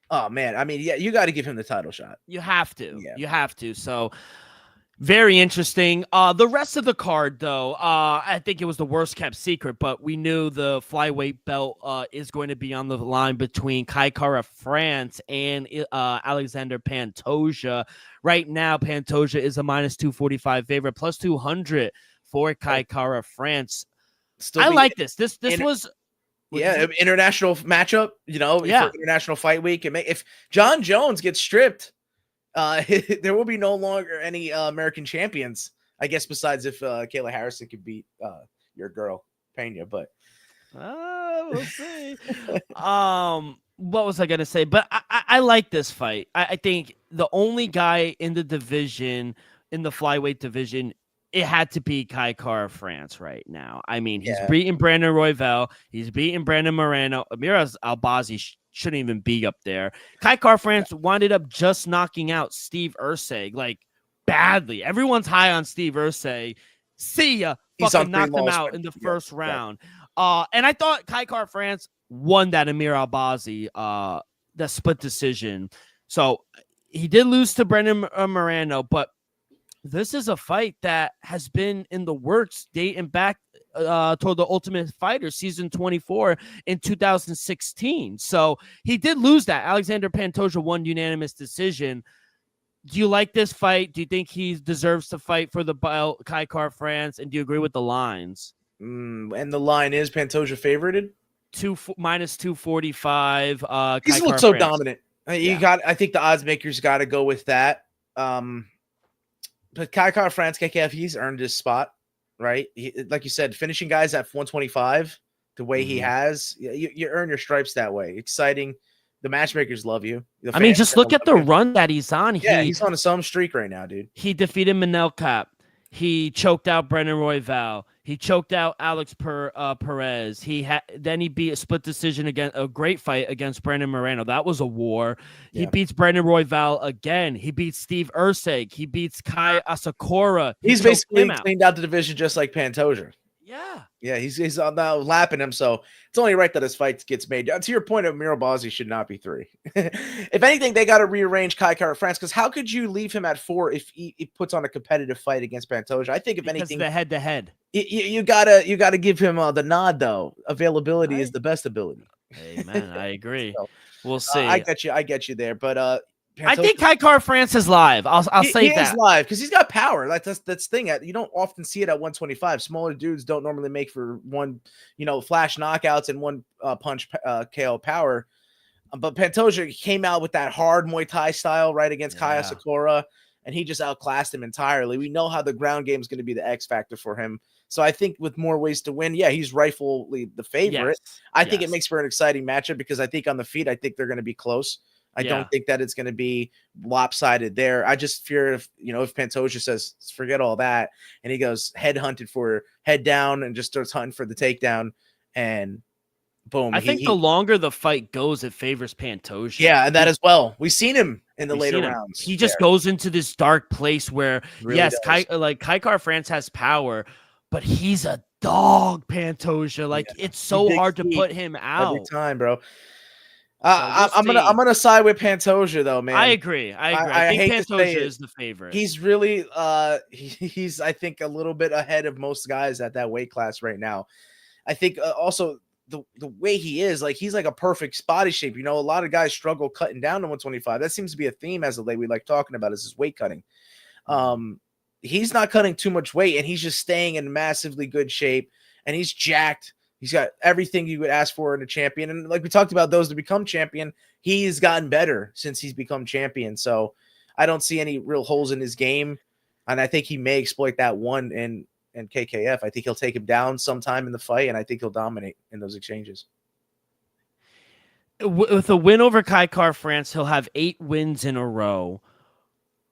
Oh man, I mean, yeah, you got to give him the title shot. You have to. Yeah. You have to. So very interesting. The rest of the card, though, I think it was the worst kept secret, but we knew the flyweight belt is going to be on the line between Kai Kara France and Alexander Pantoja. Right now, Pantoja is a -245 favorite, plus 200 for Kai Kara France. I like this. This was. Yeah, international matchup, for International Fight Week. If John Jones gets stripped, there will be no longer any American champions, I guess, besides if Kayla Harrison could beat your girl Pena, but we'll see. What was I gonna say? But I like this fight. I think the only guy in the division, in the flyweight division, it had to be Kai Kara France right now. I mean, he's beating Brandon Royval, he's beating Brandon Moreno. Amir Albazi shouldn't even be up there. Kai Kara France wound up just knocking out Steve Ursay, like badly. Everyone's high on Steve Ursay. See ya. Fucking knocked him out in the first round. And I thought Kai Kara France won that Amir Albazi, the split decision. So he did lose to Brandon Moreno, but this is a fight that has been in the works dating back toward the Ultimate Fighter season 24 in 2016. So he did lose that. Alexander Pantoja won unanimous decision. Do you like this fight? Do you think he deserves to fight for the belt, Kai Kara France? And do you agree with the lines? And the line is Pantoja favorited? -245. He's looked so dominant. I think the odds makers got to go with that. But Kai Kara France, KKF, he's earned his spot, right? Like you said, finishing guys at 125 the way he has, you earn your stripes that way. Exciting. The matchmakers love you. I mean, just look at the run that he's on. He's on some streak right now, dude. He defeated Manel Kape. He choked out Brandon Royval. He choked out Alex Perez. Then he beat a split decision against a great fight against Brandon Moreno. That was a war. He beats Brandon Royval again. He beats Steve Erceg. He beats Kai Asakura. He's basically cleaned out the division just like Pantoja. Yeah, he's now lapping him, so it's only right that his fight gets made. To your point, Amir Albazi should not be 3. If anything, they got to rearrange Kai Kara France, because how could you leave him at 4 if he puts on a competitive fight against Pantoja? I think if anything, the head-to-head, you gotta give him the nod though. Availability is the best ability. Hey man, I agree. So, we'll see. I get you there, but I think Kai Kara France is live. I'll say he that. Is live because he's got power. That's the thing. You don't often see it at 125. Smaller dudes don't normally make for one, flash knockouts and one punch KO power. But Pantoja came out with that hard Muay Thai style right against Kai Asakura, and he just outclassed him entirely. We know how the ground game is going to be the X factor for him. So I think with more ways to win, he's rightfully the favorite. Yes. I think it makes for an exciting matchup because I think on the feet, I think they're going to be close. I don't think that it's going to be lopsided there. I just fear if Pantoja says, forget all that, and he goes head down and just starts hunting for the takedown, and boom. I think the longer the fight goes, it favors Pantoja. Yeah, and that as well. We've seen him in the later rounds. He just goes into this dark place where, really Kai Kara France has power, but he's a dog, Pantoja. It's so hard to put him out every time, bro. I'm gonna side with Pantoja though, man. I agree. I think Pantoja is the favorite. He's really he's I think a little bit ahead of most guys at that weight class right now. I think also the way he is, he's like a perfect body shape. A lot of guys struggle cutting down to 125. That seems to be a theme as of late we like talking about is his weight cutting. He's not cutting too much weight, and he's just staying in massively good shape, and he's jacked. He's got everything you would ask for in a champion. And like we talked about those to become champion, he's gotten better since he's become champion. So I don't see any real holes in his game. And I think he may exploit that one in KKF. I think he'll take him down sometime in the fight, and I think he'll dominate in those exchanges. With a win over Kai Kara France, he'll have 8 wins in a row.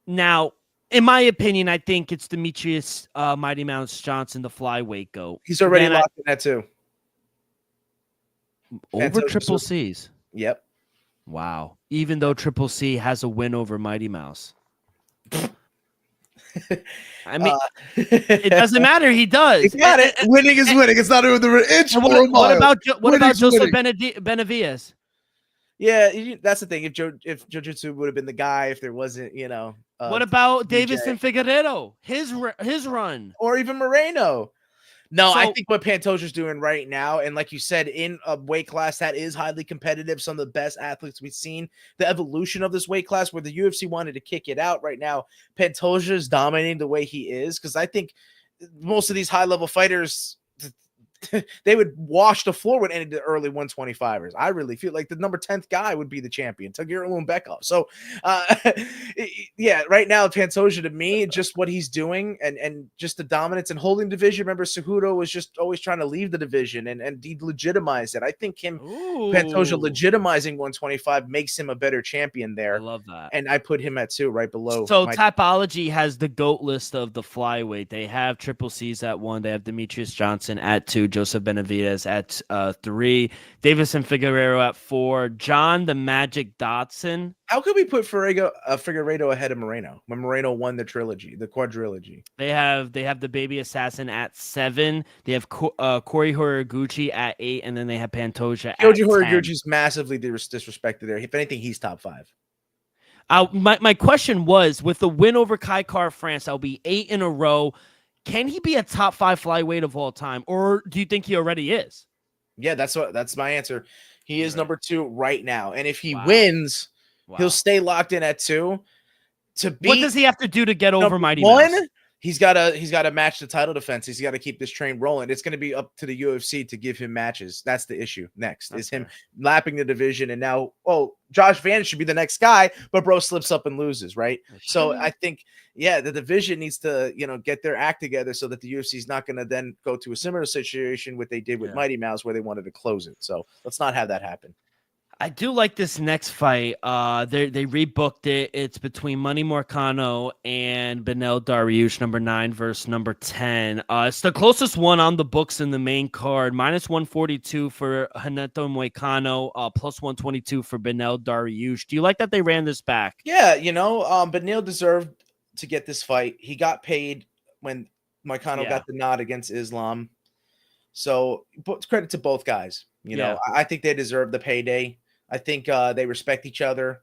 Now, in my opinion, I think it's Demetrius Mighty Mouse Johnson, the flyweight GOAT. He's already locked in that too. Over Triple C's. Yep. Wow. Even though Triple C has a win over Mighty Mouse. I mean, it doesn't matter. He does. He got it. Winning is winning. It's not even the inch. What about Joseph Benavides? Yeah, that's the thing. If Jiu-Jitsu would have been the guy, if there wasn't, what about Davison Figueiredo? His run, or even Moreno. No, I think what Pantoja's doing right now, and like you said, in a weight class that is highly competitive, some of the best athletes we've seen, the evolution of this weight class where the UFC wanted to kick it out right now, Pantoja is dominating the way he is, because I think most of these high-level fighters, they would wash the floor with any of the early 125ers. I really feel like the number 10th guy would be the champion, Tagir Ulanbekov. So, right now, Pantoja to me, just what he's doing and just the dominance and holding division. Remember, Cejudo was just always trying to leave the division and delegitimize it. I think Pantoja legitimizing 125 makes him a better champion there. I love that. And I put him at 2 right below. So Tapology has the GOAT list of the flyweight. They have Triple C's at 1. They have Demetrius Johnson at 2. Joseph Benavides at 3, Davison Figueiredo at 4, John the Magic Dotson. How could we put Figueiredo ahead of Moreno when Moreno won the quadrilogy? They have the Baby Assassin at 7. They have Corey Horiguchi at 8, and then they have Pantoja at 10. Horiguchi's massively disrespected there. If anything, he's top 5. My question was, with the win over Kai Kara France, that'll be 8 in a row. Can he be a top 5 flyweight of all time, or do you think he already is? Yeah, that's my answer. He is number 2 right now, and if he wins, he'll stay locked in at 2. What does he have to do to get over Mighty Mouse? He's got to match the title defense. He's got to keep this train rolling. It's going to be up to the UFC to give him matches. That's the issue. Next is him lapping the division, and now Josh Van should be the next guy, but bro slips up and loses, right? So I think the division needs to get their act together so that the UFC is not going to then go to a similar situation what they did with Mighty Mouse where they wanted to close it. So let's not have that happen. I do like this next fight. They rebooked it. It's between Money Morcano and Benel Dariush, number 9 versus number 10. It's the closest one on the books in the main card. Minus 142 for Renato Moicano, plus 122 for Benel Dariush. Do you like that they ran this back? Yeah, Benil deserved to get this fight. He got paid when Moicano got the nod against Islam. So credit to both guys. I think they deserve the payday. I think they respect each other.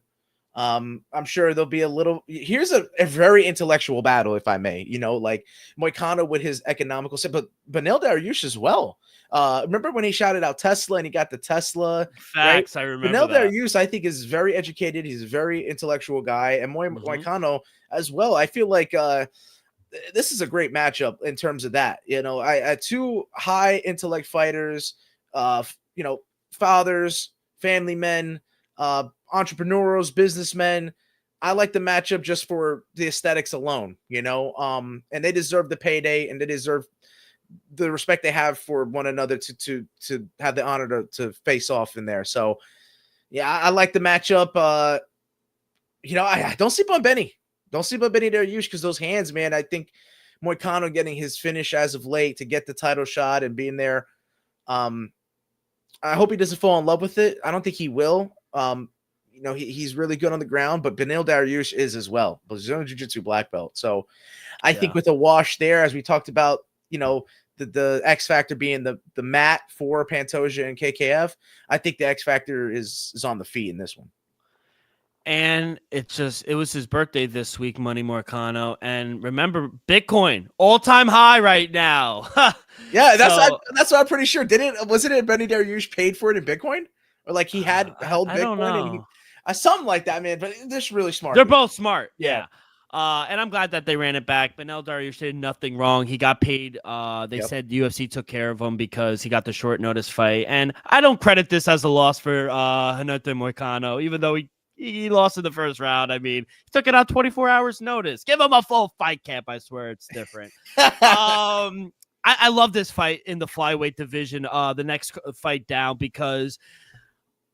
I'm sure there'll be here's a very intellectual battle, if I may, like Moicano with his economical set, but Benil Dariush as well. Remember when he shouted out Tesla and he got the Tesla? Facts, right? I remember Benil that. Dariush, I think, is very educated. He's a very intellectual guy. And Moicano as well. I feel like this is a great matchup in terms of that. I two high intellect fighters, fathers, family men, entrepreneurs, businessmen. I like the matchup just for the aesthetics alone, and they deserve the payday and they deserve the respect they have for one another to have the honor to face off in there. So yeah, I like the matchup. I don't sleep on Benny. Don't sleep on Benny Dariush because those hands, man. I think Moicano getting his finish as of late to get the title shot and being there. I hope he doesn't fall in love with it. I don't think he will. He's really good on the ground, but Benil Dariush is as well. Brazilian Jiu-Jitsu black belt. So I think with a wash there, as we talked about, the X factor being the mat for Pantoja and KKF, I think the X factor is on the feet in this one. And it was his birthday this week, Money Morcano. And remember, Bitcoin, all-time high right now. Yeah, that's what I'm pretty sure. Wasn't it Benny Dariush paid for it in Bitcoin? Or like he had held Bitcoin? I don't know. Something like that, man. But they're just really smart. They're both smart. Yeah. And I'm glad that they ran it back. Benel Dariush did nothing wrong. He got paid. They said UFC took care of him because he got the short notice fight. And I don't credit this as a loss for Renato Moicano, even though he lost in the first round. I mean, he took it out 24 hours notice. Give him a full fight camp. I swear it's different. I love this fight in the flyweight division, the next fight down, because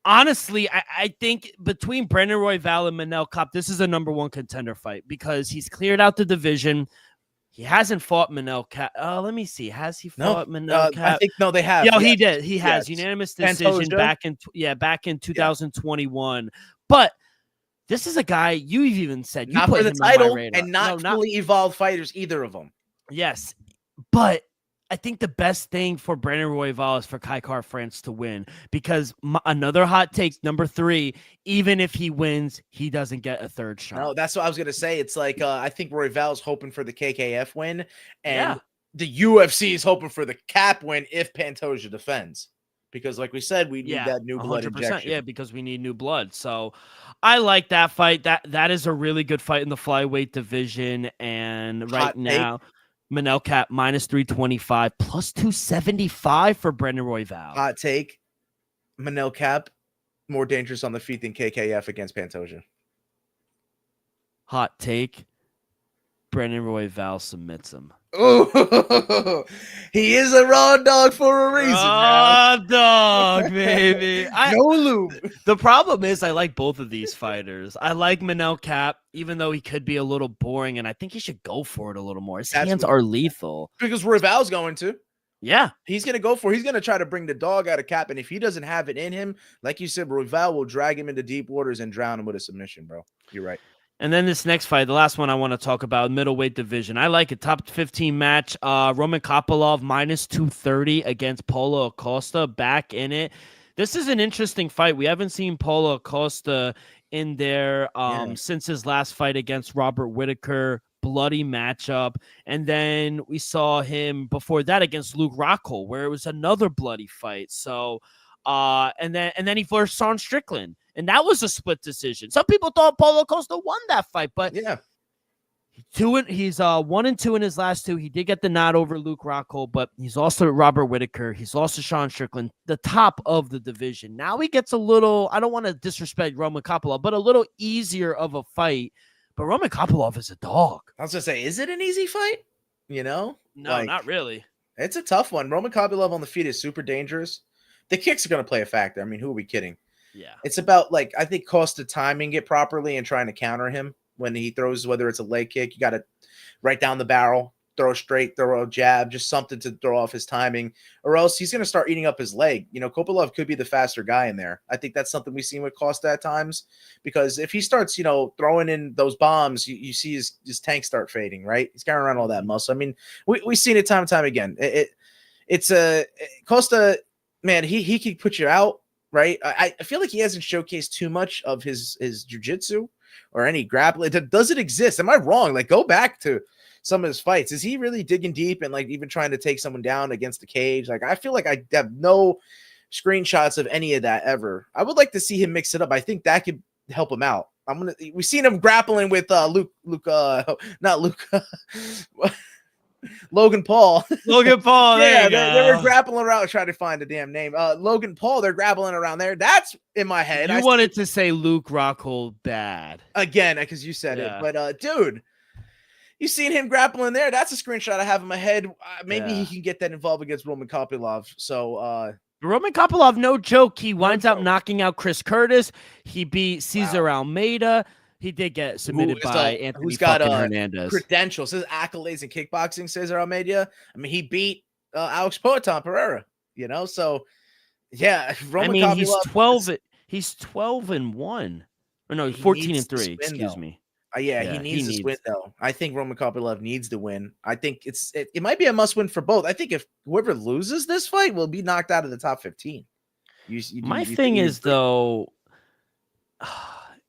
honestly, I think between Brandon Royval and Manel Kape, this is a number one contender fight because he's cleared out the division. He hasn't fought Manel Kape. Let me see. Has he fought Manel Kape? I think they have. Yeah, he did. He has unanimous decision back in 2021. But this is a guy you've even said you not put for the him title on my radar. and not fully evolved fighters, either of them. Yes, but I think the best thing for Brandon Royval is for Kai Kara-France to win, because another hot take, number 3, even if he wins, he doesn't get a third shot. No, that's what I was going to say. It's like, I think Royval's hoping for the KKF win, and the UFC is hoping for the Kape win if Pantoja defends. Because like we said, we need that new blood injection. Yeah, because we need new blood. So I like that fight. That is a really good fight in the flyweight division. And right now, Manel Kape minus 325, plus 275 for Brandon Royval. Hot take. Manel Kape more dangerous on the feet than KKF against Pantoja. Hot take. Brandon Royval submits him. Oh, he is a raw dog for a reason. Raw dog, baby. No lube. The problem is I like both of these fighters. I like Manel Kape, even though he could be a little boring, and I think he should go for it a little more. His hands are lethal. Because Royval's going to. Yeah. He's going to go for it. He's going to try to bring the dog out of Kape, and if he doesn't have it in him, like you said, Royval will drag him into deep waters and drown him with a submission, bro. You're right. And then this next fight, the last one I want to talk about, middleweight division. I like it. Top 15 match. Roman Kopylov minus 230 against Paulo Acosta, back in it. This is an interesting fight. We haven't seen Paulo Acosta in there since his last fight against Robert Whittaker. Bloody matchup. And then we saw him before that against Luke Rockhold, where it was another bloody fight. So and then he fought Sean Strickland, and that was a split decision. Some people thought Paulo Acosta won that fight, but yeah, he's 1-2 in his last 2. He did get the nod over Luke Rockhold, but he's also Robert Whittaker. He's also Sean Strickland, the top of the division. Now he gets a little, I don't want to disrespect Roman Kopylov, but a little easier of a fight. But Roman Kopylov is a dog. I was gonna say, is it an easy fight? No, not really. It's a tough one. Roman Kopylov on the feet is super dangerous. The kicks are going to play a factor. I mean, who are we kidding? Yeah. It's about, like, I think Costa timing it properly and trying to counter him when he throws, whether it's a leg kick, you got to right down the barrel, throw straight, throw a jab, just something to throw off his timing, or else he's going to start eating up his leg. Kopylov could be the faster guy in there. I think that's something we've seen with Costa at times, because if he starts, throwing in those bombs, you see his tank start fading, right? He's carrying around all that muscle. I mean, we've seen it time and time again. It's a Costa, man, he could put you out, right? I feel like he hasn't showcased too much of his jiu-jitsu or any grappling. Does it exist? Am I wrong? Like, go back to some of his fights. Is he really digging deep and, like, even trying to take someone down against the cage? Like, I feel like I have no screenshots of any of that ever. I would like to see him mix it up. I think that could help him out. We've seen him grappling with Logan Paul. Logan Paul. Yeah, they were grappling around, trying to find the damn name. Logan Paul, they're grappling around there. That's in my head. You wanted to say Luke Rockhold bad. Again, because you said it. But, dude, you seen him grappling there? That's a screenshot I have in my head. Maybe he can get that involved against Roman Kopylov. So, Roman Kopylov, no joke. He winds up knocking out Chris Curtis. He beat Cesar Almeida. He did get submitted by Anthony who's got Hernandez. Credentials, his accolades in kickboxing, Cesar Almeida. I mean, he beat Alex Poatan Pereira, so yeah. Roman Kopylov, he's 12-1. Or no, 14-3, excuse me. He needs this win, though. I think Roman Kopylov needs to win. I think it might be a must win for both. I think if whoever loses this fight will be knocked out of the top 15. My thing is, though,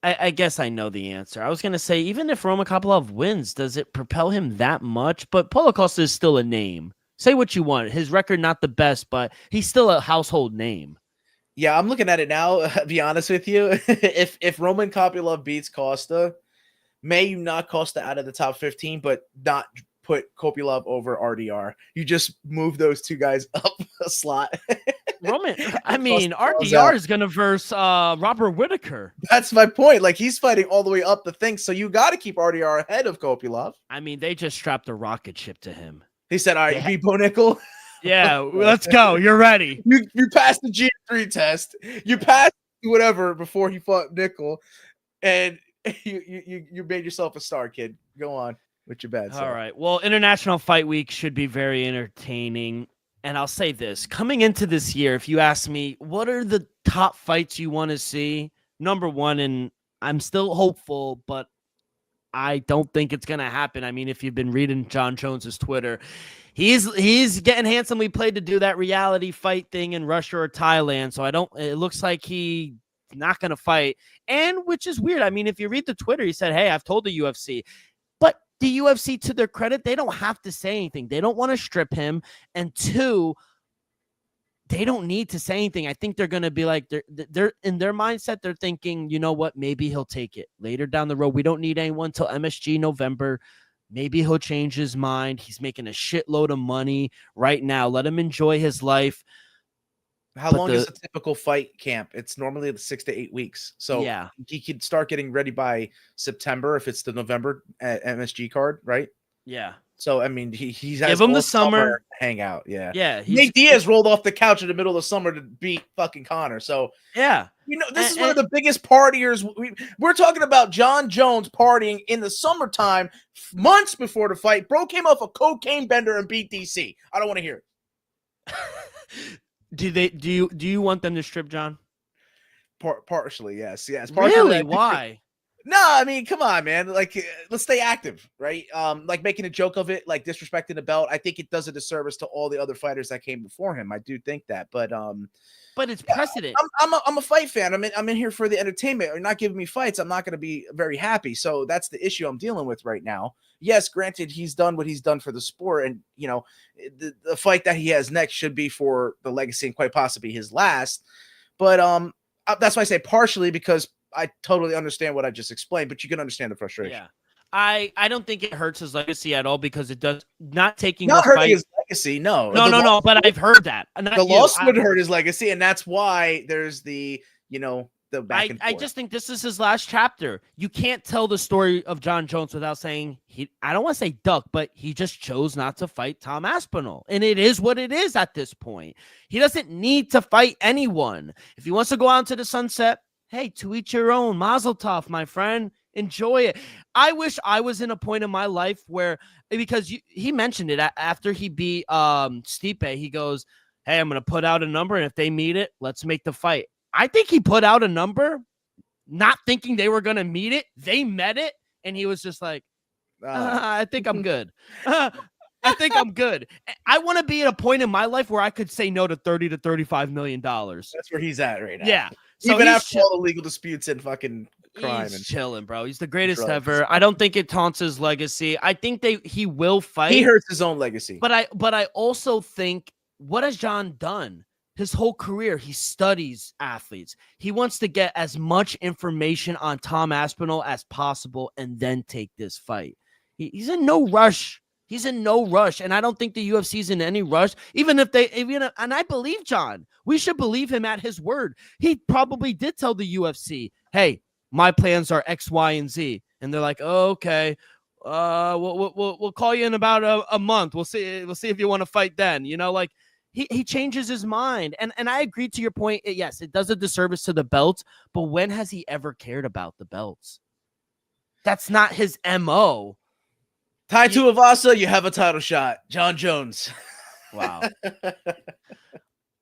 I guess I know the answer. I was going to say, even if Roman Kopylov wins, does it propel him that much? But Paulo Costa is still a name. Say what you want. His record, not the best, but he's still a household name. Yeah, I'm looking at it now, to be honest with you. If Roman Kopylov beats Costa, may you knock Costa out of the top 15, but not put Kopylov over RDR. You just move those two guys up a slot. RDR is going to verse Robert Whitaker. That's my point. Like, he's fighting all the way up the thing, so you got to keep RDR ahead of Kopylov. I mean, they just strapped a rocket ship to him. He said, all right, beat Bo Nickel. Yeah, let's go. You're ready. You passed the G3 test. You passed whatever before he fought Nickel, and you made yourself a star, kid. Go on with your bad self. All right. Well, International Fight Week should be very entertaining. And I'll say this, coming into this year, if you ask me, what are the top fights you want to see? Number one, and I'm still hopeful, but I don't think it's going to happen. I mean, if you've been reading John Jones's Twitter, he's getting handsomely played to do that reality fight thing in Russia or Thailand. So it looks like he's not going to fight. And which is weird. I mean, if you read the Twitter, he said, hey, I've told the UFC. But the UFC, to their credit, they don't have to say anything. They don't want to strip him. And two, they don't need to say anything. I think they're going to be like, they're in their mindset. They're thinking, you know what? Maybe he'll take it later down the road. We don't need anyone till MSG November. Maybe he'll change his mind. He's making a shitload of money right now. Let him enjoy his life. How long is a typical fight camp? It's normally 6 to 8 weeks. So yeah, he could start getting ready by September if it's the November MSG card, right? Yeah. So, I mean, he's give him the summer to hang out. Yeah. Yeah. Nate Diaz rolled off the couch in the middle of the summer to beat fucking Connor. So, yeah. This is one of the biggest partiers. We're talking about John Jones partying in the summertime months before the fight. Bro came off a cocaine bender and beat DC. I don't want to hear it. Do you want them to strip John? Partially, yes. Partially, really? Why? No, I mean, come on, man. Like, let's stay active, right? Like making a joke of it, like disrespecting the belt. I think it does a disservice to all the other fighters that came before him. I do think that, but it's precedent. I'm a fight fan. I'm in here for the entertainment. You're not giving me fights, I'm not going to be very happy. So that's the issue I'm dealing with right now. Yes, granted, he's done what he's done for the sport, and the fight that he has next should be for the legacy and quite possibly his last. But that's why I say partially, because I totally understand what I just explained, but you can understand the frustration. Yeah. I don't think it hurts his legacy at all, because it does not taking not hurting his legacy. No, but I've heard that the loss would hurt his legacy, and that's why there's the the back and forth. I just think this is his last chapter. You can't tell the story of John Jones without saying I don't want to say duck, but he just chose not to fight Tom Aspinall. And it is what it is at this point. He doesn't need to fight anyone. If he wants to go out into the sunset, hey, to each your own. Mazel tov, my friend. Enjoy it. I wish I was in a point in my life where, because he mentioned it after he beat Stipe, he goes, hey, I'm going to put out a number, and if they meet it, let's make the fight. I think he put out a number not thinking they were going to meet it. They met it, and he was just like, I think I'm good. I think I'm good. I want to be at a point in my life where I could say no to $30 to $35 million. That's where he's at right now. Yeah. So even after all the legal disputes and fucking crime. He's chilling, bro. He's the greatest ever. I don't think it taunts his legacy. I think he will fight. He hurts his own legacy. But I also think, what has John done? His whole career, he studies athletes. He wants to get as much information on Tom Aspinall as possible and then take this fight. He's in no rush. He's in no rush. And I don't think the UFC's in any rush. And I believe John. We should believe him at his word. He probably did tell the UFC, hey, my plans are X, Y, and Z. And they're like, oh, okay. We'll call you in about a month. We'll see if you want to fight then. You know, like he changes his mind. And I agree to your point. Yes, it does a disservice to the belts, but when has he ever cared about the belts? That's not his MO. Tai Tuivasa, you have a title shot. John Jones. Wow.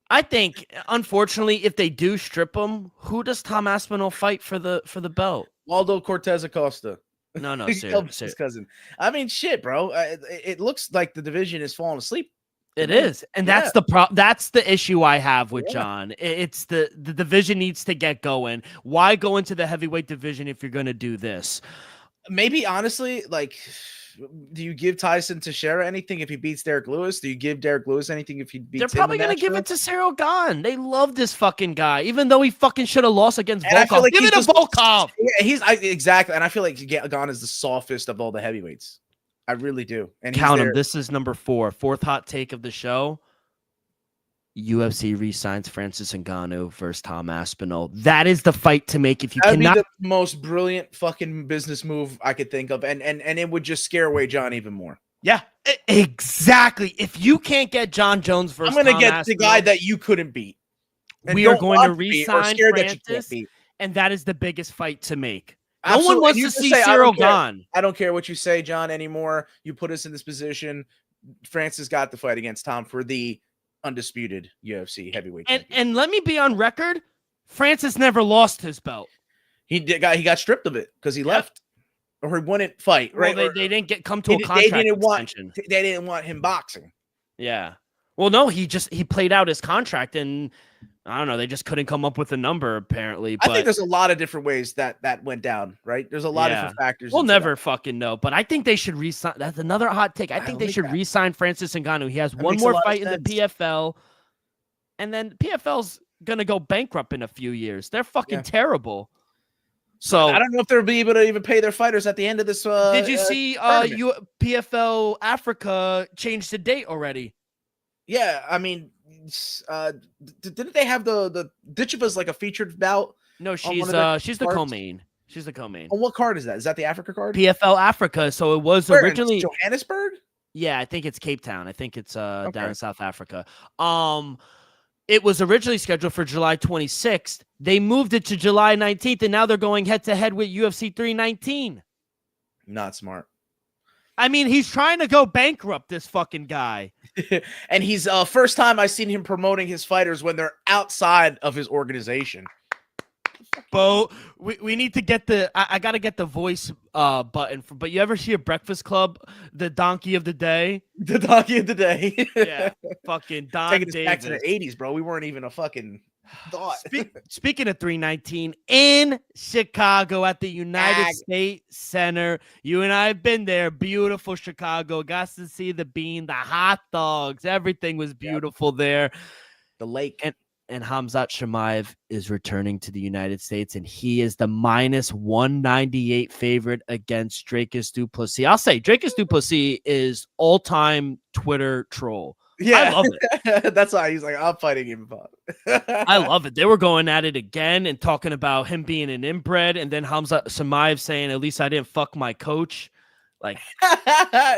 I think, unfortunately, if they do strip him, who does Tom Aspinall fight for the belt? Waldo Cortez Acosta. No, seriously. His cousin. I mean, shit, bro. It looks like the division is falling asleep. It is, and that's that's the issue I have with John. It's the division needs to get going. Why go into the heavyweight division if you're going to do this? Maybe honestly, like, do you give Tyson Teixeira anything if he beats Derek Lewis? Do you give Derek Lewis anything if he beats? They're probably going to give it to Cyril Gahn. They love this fucking guy, even though he fucking should have lost against Volkov. Like give it to Volkov. Yeah, exactly, and I feel like Gahn is the softest of all the heavyweights. I really do. And count him. This is number 4. Fourth hot take of the show. UFC re-signs Francis Ngannou versus Tom Aspinall. That is the fight to make. If you cannot, be the most brilliant fucking business move I could think of, and it would just scare away John even more. Yeah, exactly. If you can't get John Jones versus, I'm gonna get the guy that you couldn't beat. We are going to re-sign Francis, and that is the biggest fight to make. Absolutely. No one wants to see Cyril Gahn. I don't care what you say, John, anymore. You put us in this position. Francis got the fight against Tom for the undisputed UFC heavyweight. And let me be on record. Francis never lost his belt. He got stripped of it because he left, or he wouldn't fight. Right? Well, they didn't come to a contract extension. They didn't want him boxing. Yeah. Well, no, he played out his contract, and I don't know. They just couldn't come up with a number, apparently. But I think there's a lot of different ways that went down, right? There's a lot of different factors. We'll never fucking know. But I think they should re-sign. That's another hot take. I think they should re-sign Francis Ngannou. He has one more fight in the PFL, and then PFL's going to go bankrupt in a few years. They're fucking terrible. So I don't know if they'll be able to even pay their fighters at the end of this. Did you see PFL Africa changed the date already? Yeah, I mean, didn't they have the Ditcheva's like a featured bout? No, she's the co-main. She's the co-main. On what card is that? Is that the Africa card? PFL Africa. So it was originally Johannesburg. Yeah, I think it's Cape Town. I think it's down in South Africa. It was originally scheduled for July 26th. They moved it to July 19th, and now they're going head to head with UFC 319. Not smart. I mean, he's trying to go bankrupt, this fucking guy. And he's first time I've seen him promoting his fighters when they're outside of his organization. Bo, we need to get I got to get the voice button. But you ever see a Breakfast Club, the donkey of the day? The donkey of the day. Yeah, fucking Don Taking us Davis. back to the 80s, bro. We weren't even a fucking thought. Speaking of 319, in Chicago at the United States Center, you and I have been there. Beautiful Chicago. Got to see the bean, the hot dogs. Everything was beautiful there. The lake. And Khamzat Chimaev is returning to the United States, and he is the -198 favorite against Dricus du Plessis. I'll say Dricus du Plessis is all-time Twitter troll. Yeah, I love it. that's why he's like, I'm fighting Imavov. I love it. They were going at it again and talking about him being an inbred, and then Hamza Samayev saying, "At least I didn't fuck my coach." Like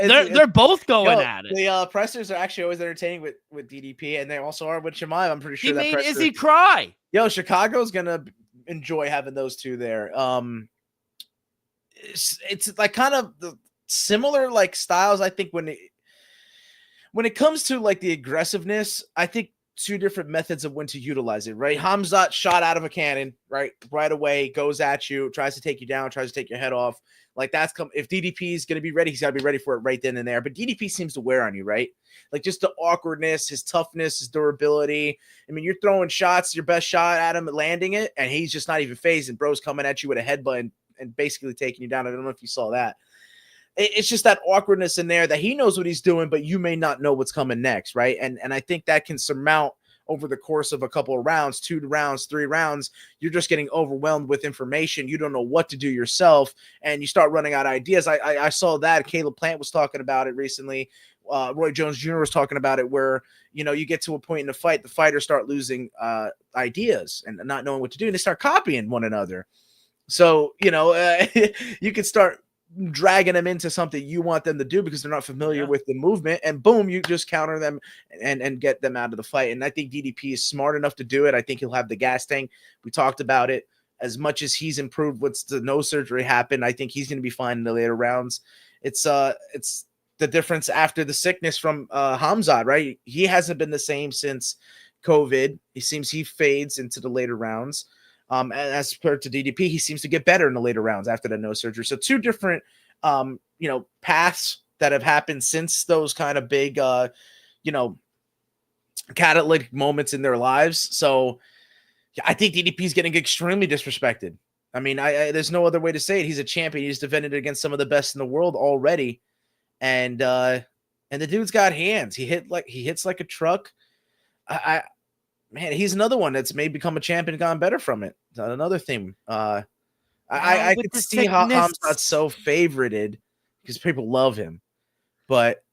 they're both going at it. The pressers are actually always entertaining with DDP, and they also are with Chimaev. I'm pretty sure He that made presser, Izzy cry. Yo, Chicago's gonna enjoy having those two there. It's like kind of the similar like styles. I think when it comes to like the aggressiveness, I think two different methods of when to utilize it, right? Hamzat shot out of a cannon, right away, goes at you, tries to take you down, tries to take your head off. Like that's if DDP is going to be ready, he's got to be ready for it right then and there. But DDP seems to wear on you, right? Like just the awkwardness, his toughness, his durability. I mean, you're throwing shots, your best shot at him, landing it, and he's just not even phased. And bro's coming at you with a headbutt and basically taking you down. I don't know if you saw that. It's just that awkwardness in there that he knows what he's doing, but you may not know what's coming next, right? And I think that can surmount over the course of a couple of rounds, 2 rounds, 3 rounds. You're just getting overwhelmed with information. You don't know what to do yourself, and you start running out of ideas. I saw that. Caleb Plant was talking about it recently. Roy Jones Jr. was talking about it where, you get to a point in the fight, the fighters start losing ideas and not knowing what to do, and they start copying one another. So, you could start dragging them into something you want them to do because they're not familiar with the movement, and boom, you just counter them and get them out of the fight. And I think DDP is smart enough to do it. I think he'll have the gas tank. We talked about it. As much as he's improved once the nose surgery happened, I think he's going to be fine in the later rounds. It's the difference after the sickness from Hamzat, right? He hasn't been the same since COVID. It seems he fades into the later rounds. As compared to DDP, he seems to get better in the later rounds after the nose surgery. So 2 different, paths that have happened since those kind of big, catalytic moments in their lives. So I think DDP is getting extremely disrespected. I mean, there's no other way to say it. He's a champion. He's defended against some of the best in the world already, and the dude's got hands. He hits like a truck. Man, he's another one that's may become a champion, gone better from it. Another thing. I could see how Hamzat's so favorited because people love him, but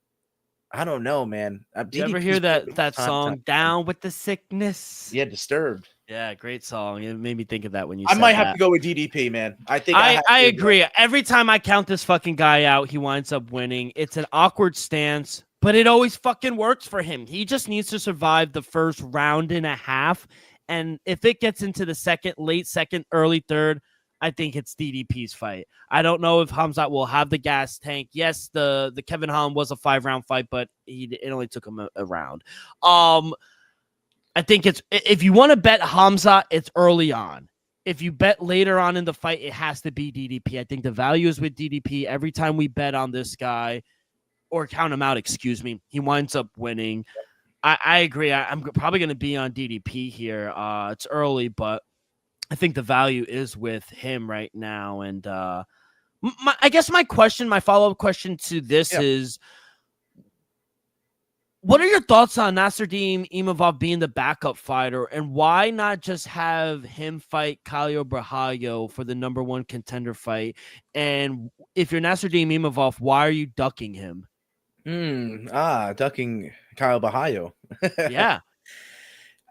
I don't know, man. You ever hear that song "Down with the Sickness"? Yeah, Disturbed. Yeah, great song. It made me think of that when you. I might have to go with DDP, man. I think I agree. Every time I count this fucking guy out, he winds up winning. It's an awkward stance, but it always fucking works for him. He just needs to survive the first round and a half. And if it gets into the late second, early third, I think it's DDP's fight. I don't know if Hamzat will have the gas tank. Yes, the Kevin Holland was a 5-round fight, but it only took him a round. I think if you want to bet Hamzat, it's early on. If you bet later on in the fight, it has to be DDP. I think the value is with DDP. Every time we bet on this guy, or count him out, excuse me, he winds up winning. I agree. I'm probably going to be on DDP here. It's early, but I think the value is with him right now. And I guess my follow-up question to this is, what are your thoughts on Nasruddin Imavov being the backup fighter, and why not just have him fight Caio Borralho for the number 1 contender fight? And if you're Nasruddin Imavov, why are you ducking him? Ducking Caio Borralho. Yeah.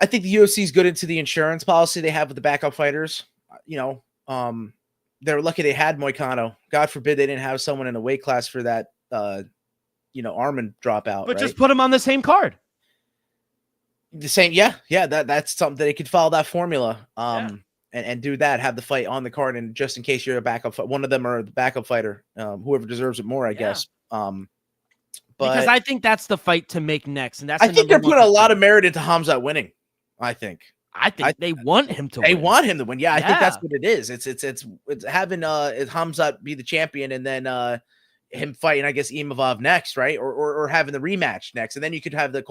I think the UFC is good into the insurance policy they have with the backup fighters. They're lucky they had Moicano. God forbid they didn't have someone in a weight class for that, Arman dropout. But just put him on the same card. The same, yeah. That's something that they could follow that formula. And do that, have the fight on the card, and just in case you're a backup, one of them or the backup fighter, whoever deserves it more, I guess. But because I think that's the fight to make next, and I think they're putting a lot of merit into Hamzat winning. I think they want him to. They want him to win. Yeah, I think that's what it is. It's having Hamzat be the champion, and then him fighting, I guess, Imavov next, right? Or having the rematch next, and then you could have the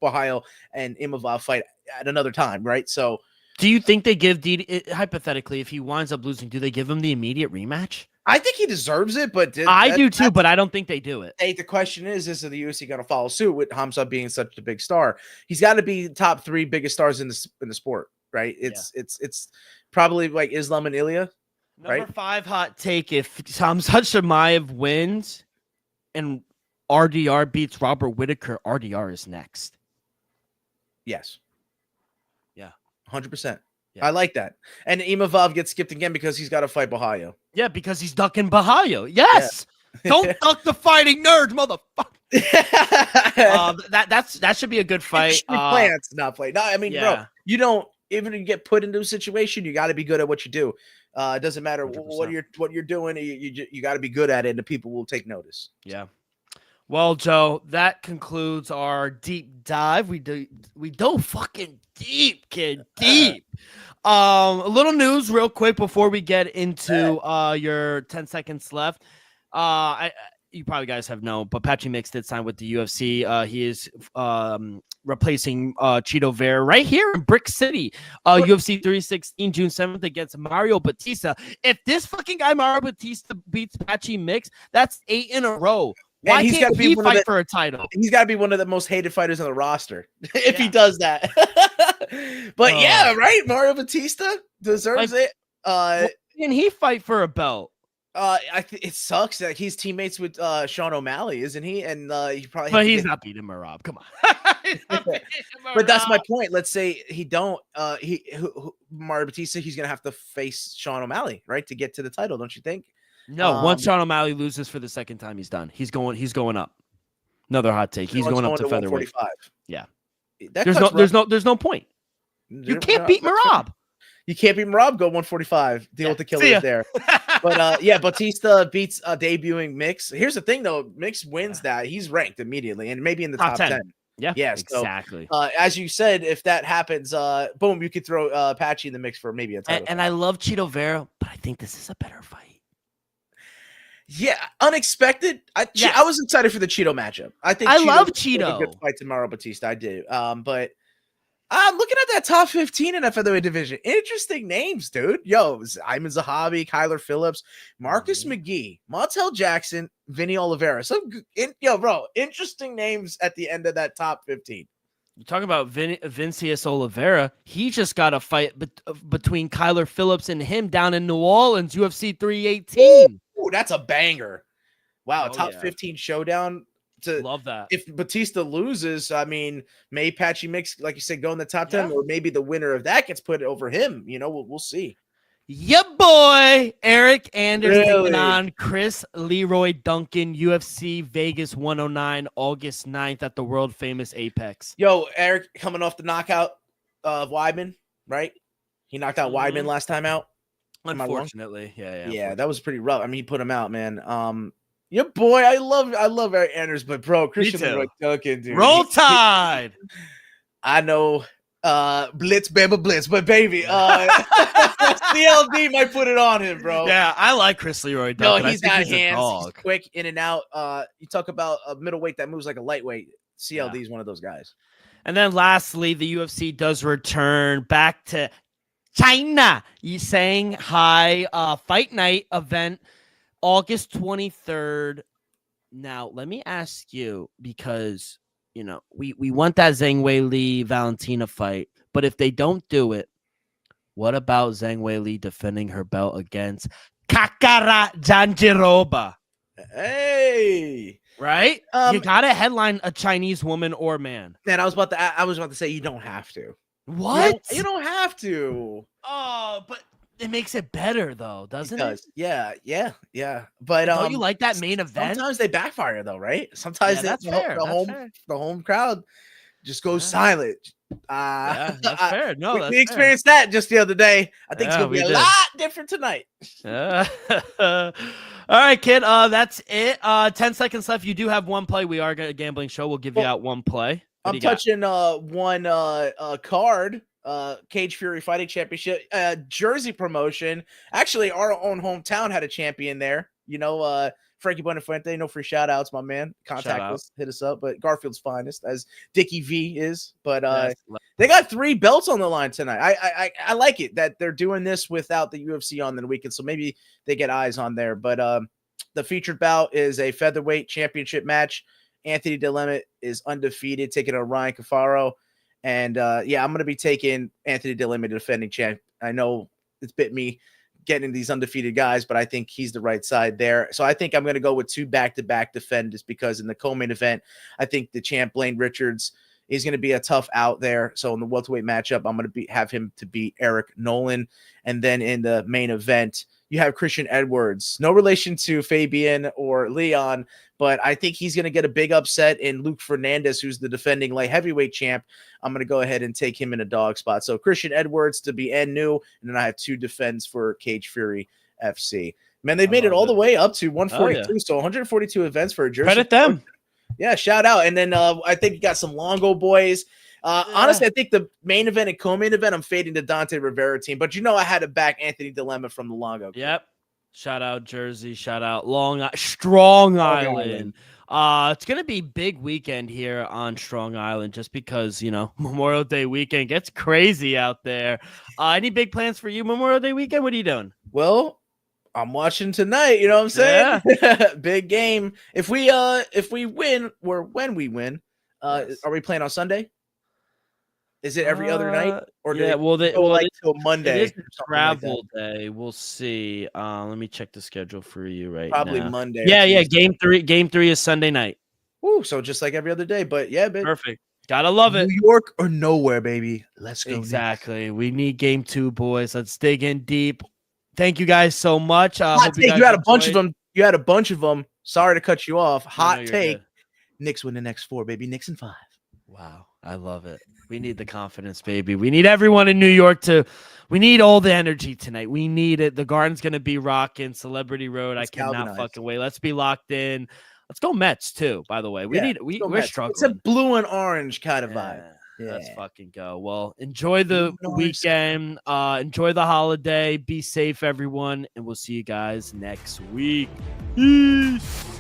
Borralho and Imavov fight at another time, right? So, do you think they give hypothetically, if he winds up losing, do they give him the immediate rematch? I think he deserves it, but I do too. But I don't think they do it. The question is the UFC going to follow suit with Hamzat being such a big star? He's got to be top 3 biggest stars in the sport, right? It's probably like Islam and Ilya. Number 5 hot take: if Hamzat Chimaev wins, and RDR beats Robert Whitaker, RDR is next. Yes. Yeah. 100%. Yeah. I like that. And Imavov gets skipped again because he's got to fight Bahayo. Yeah, because he's ducking Bahayo. Yes. Don't duck the fighting nerds, motherfucker. That should be a good fight. Plants not play. No, I mean, yeah. bro, you don't even you get put into a situation. You got to be good at what you do. It doesn't matter 100%. what you're doing. You got to be good at it, and the people will take notice. Yeah. Well, Joe, that concludes our deep dive. We dove fucking deep, kid, deep. A little news real quick before we get into your 10 seconds left. You probably guys have known, but Patchy Mix did sign with the UFC. He is replacing Chito Vera right here in Brick City. UFC 316, June 7th against Mario Batista. If this fucking guy Mario Batista beats Patchy Mix, that's 8 in a row. Why can't he fight for a title? He's got to be one of the most hated fighters on the roster if he does that. But yeah, right? Mario Batista deserves it. Can he fight for a belt? It sucks that he's teammates with Sean O'Malley, isn't he? And he probably. But he's not beating Marab. Come on. But that's my point. Let's say he don't. Mario Batista, he's gonna have to face Sean O'Malley, right, to get to the title. Don't you think? No, once Sean O'Malley loses for the second time, he's done. He's going up. Another hot take. He's going up to featherweight. Yeah. There's no point. You can't beat Marab. You can't beat Marab. Go 145. Deal with the killers there. But Batista beats debuting Mix. Here's the thing, though. Mix wins that. He's ranked immediately and maybe in the top 10. Yeah, exactly. So, as you said, if that happens, boom, you could throw Patchy in the mix for maybe a title. And I love Chito Vera, but I think this is a better fight. Yeah, unexpected. I was excited for the Chito matchup. I love Chito. A good fight tomorrow, Batista. I do. But I'm looking at that top 15 in that featherweight division. Interesting names, dude. Yo, Ayman Zahabi, Kyler Phillips, Marcus McGee, Montel Jackson, Vinny Oliveira. Bro, interesting names at the end of that top 15. You're talking about Vincius Oliveira. He just got a fight between Kyler Phillips and him down in New Orleans, UFC 318. Ooh, that's a banger. Wow, top 15 showdown. Love that. If Batista loses, I mean, may Patchy Mix, like you said, go in the top 10, or maybe the winner of that gets put over him. You know, we'll see. Yep, boy. Eric Anders taking on Chris Leroy Duncan, UFC Vegas 109, August 9th at the world famous Apex. Yo, Eric coming off the knockout of Weidman, right? He knocked out Weidman last time out. Unfortunately, yeah, that was pretty rough. I mean, he put him out, man. Yeah, boy, I love Eric Anders, but bro, Christian Leroy Duncan, dude. Roll Tide. I know, Blitz, Bama Blitz, but baby, CLD might put it on him, bro. Yeah, I like Chris Leroy Duncan. No, he's got hands. He's quick in and out. You talk about a middleweight that moves like a lightweight. CLD is one of those guys. And then lastly, the UFC does return back to China. Shanghai Fight Night event, August 23rd. Now, let me ask you, because, you know, we want that Zhang Weili Valentina fight, but if they don't do it, what about Zhang Weili defending her belt against Kakara Janjiroba? Hey, right? You gotta headline a Chinese woman or man. Man, I was about to say you don't have to. What? You don't have to. Oh, but it makes it better though, doesn't it? Yeah. But don't you like that main event? Sometimes they backfire though, right? Sometimes the home crowd just goes silent. That's fair. No, we experienced that just the other day. I think it's gonna be a lot different tonight. All right, kid. That's it. 10 seconds left. You do have one play. We are a gambling show. We'll give you out one play. I'm touching one card. Cage Fury Fighting Championship, Jersey promotion. Actually, our own hometown had a champion there. You know, Frankie Buenafuente, no free shout outs, my man. Contact us, hit us up. But Garfield's finest, as Dickie V is. But they got 3 belts on the line tonight. I like it that they're doing this without the UFC on the weekend, so maybe they get eyes on there. But the featured bout is a featherweight championship match. Anthony DeLemit is undefeated, taking on Ryan Cafaro. And I'm going to be taking Anthony DeLemit, defending champ. I know it's bit me getting these undefeated guys, but I think he's the right side there. So I think I'm going to go with 2 back-to-back defenders because in the co-main event, I think the champ Blaine Richards is going to be a tough out there. So in the welterweight matchup, I'm going to have him to beat Eric Nolan. And then in the main event, you have Christian Edwards. No relation to Fabian or Leon, but I think he's going to get a big upset in Luke Fernandez, who's the defending light heavyweight champ. I'm going to go ahead and take him in a dog spot. So Christian Edwards to be new, and then I have 2 defends for Cage Fury FC. Man, they've made it all the way up to 142. Oh, yeah. So 142 events for a Jersey. Credit them. Yeah, shout out. And then I think you got some Longo boys. Honestly, I think the main event and co-main event, I'm fading the Dante Rivera team. But I had to back Anthony Dilemma from the Longo. Yep. Shout out Jersey. Shout out Strong Island. It's going to be big weekend here on Strong Island just because, Memorial Day weekend gets crazy out there. Any big plans for you Memorial Day weekend? What are you doing? Well, I'm watching tonight. You know what I'm saying? Yeah. Big game. If we win, or when we win, yes. Are we playing on Sunday? Is it every other night? Or till Monday? It is a travel day. We'll see. Let me check the schedule for you now. Probably Monday. Yeah. Game three is Sunday night. Ooh, so just like every other day. But yeah, baby. Perfect. Gotta love it. New York or nowhere, baby. Let's go. Exactly. We need game 2, boys. Let's dig in deep. Thank you guys so much. Hot take. You had a bunch of them. Sorry to cut you off. Hot take. Good. Knicks win the next 4, baby. Knicks in 5. Wow. I love it. We need the confidence, baby. We need everyone in New York we need all the energy tonight. We need it. The Garden's going to be rocking. Celebrity Road. I cannot fucking wait. Let's be locked in. Let's go Mets too, by the way. We're struggling. It's a blue and orange kind of vibe. Yeah. Let's fucking go. Well, enjoy the weekend. Enjoy the holiday. Be safe, everyone. And we'll see you guys next week. Peace.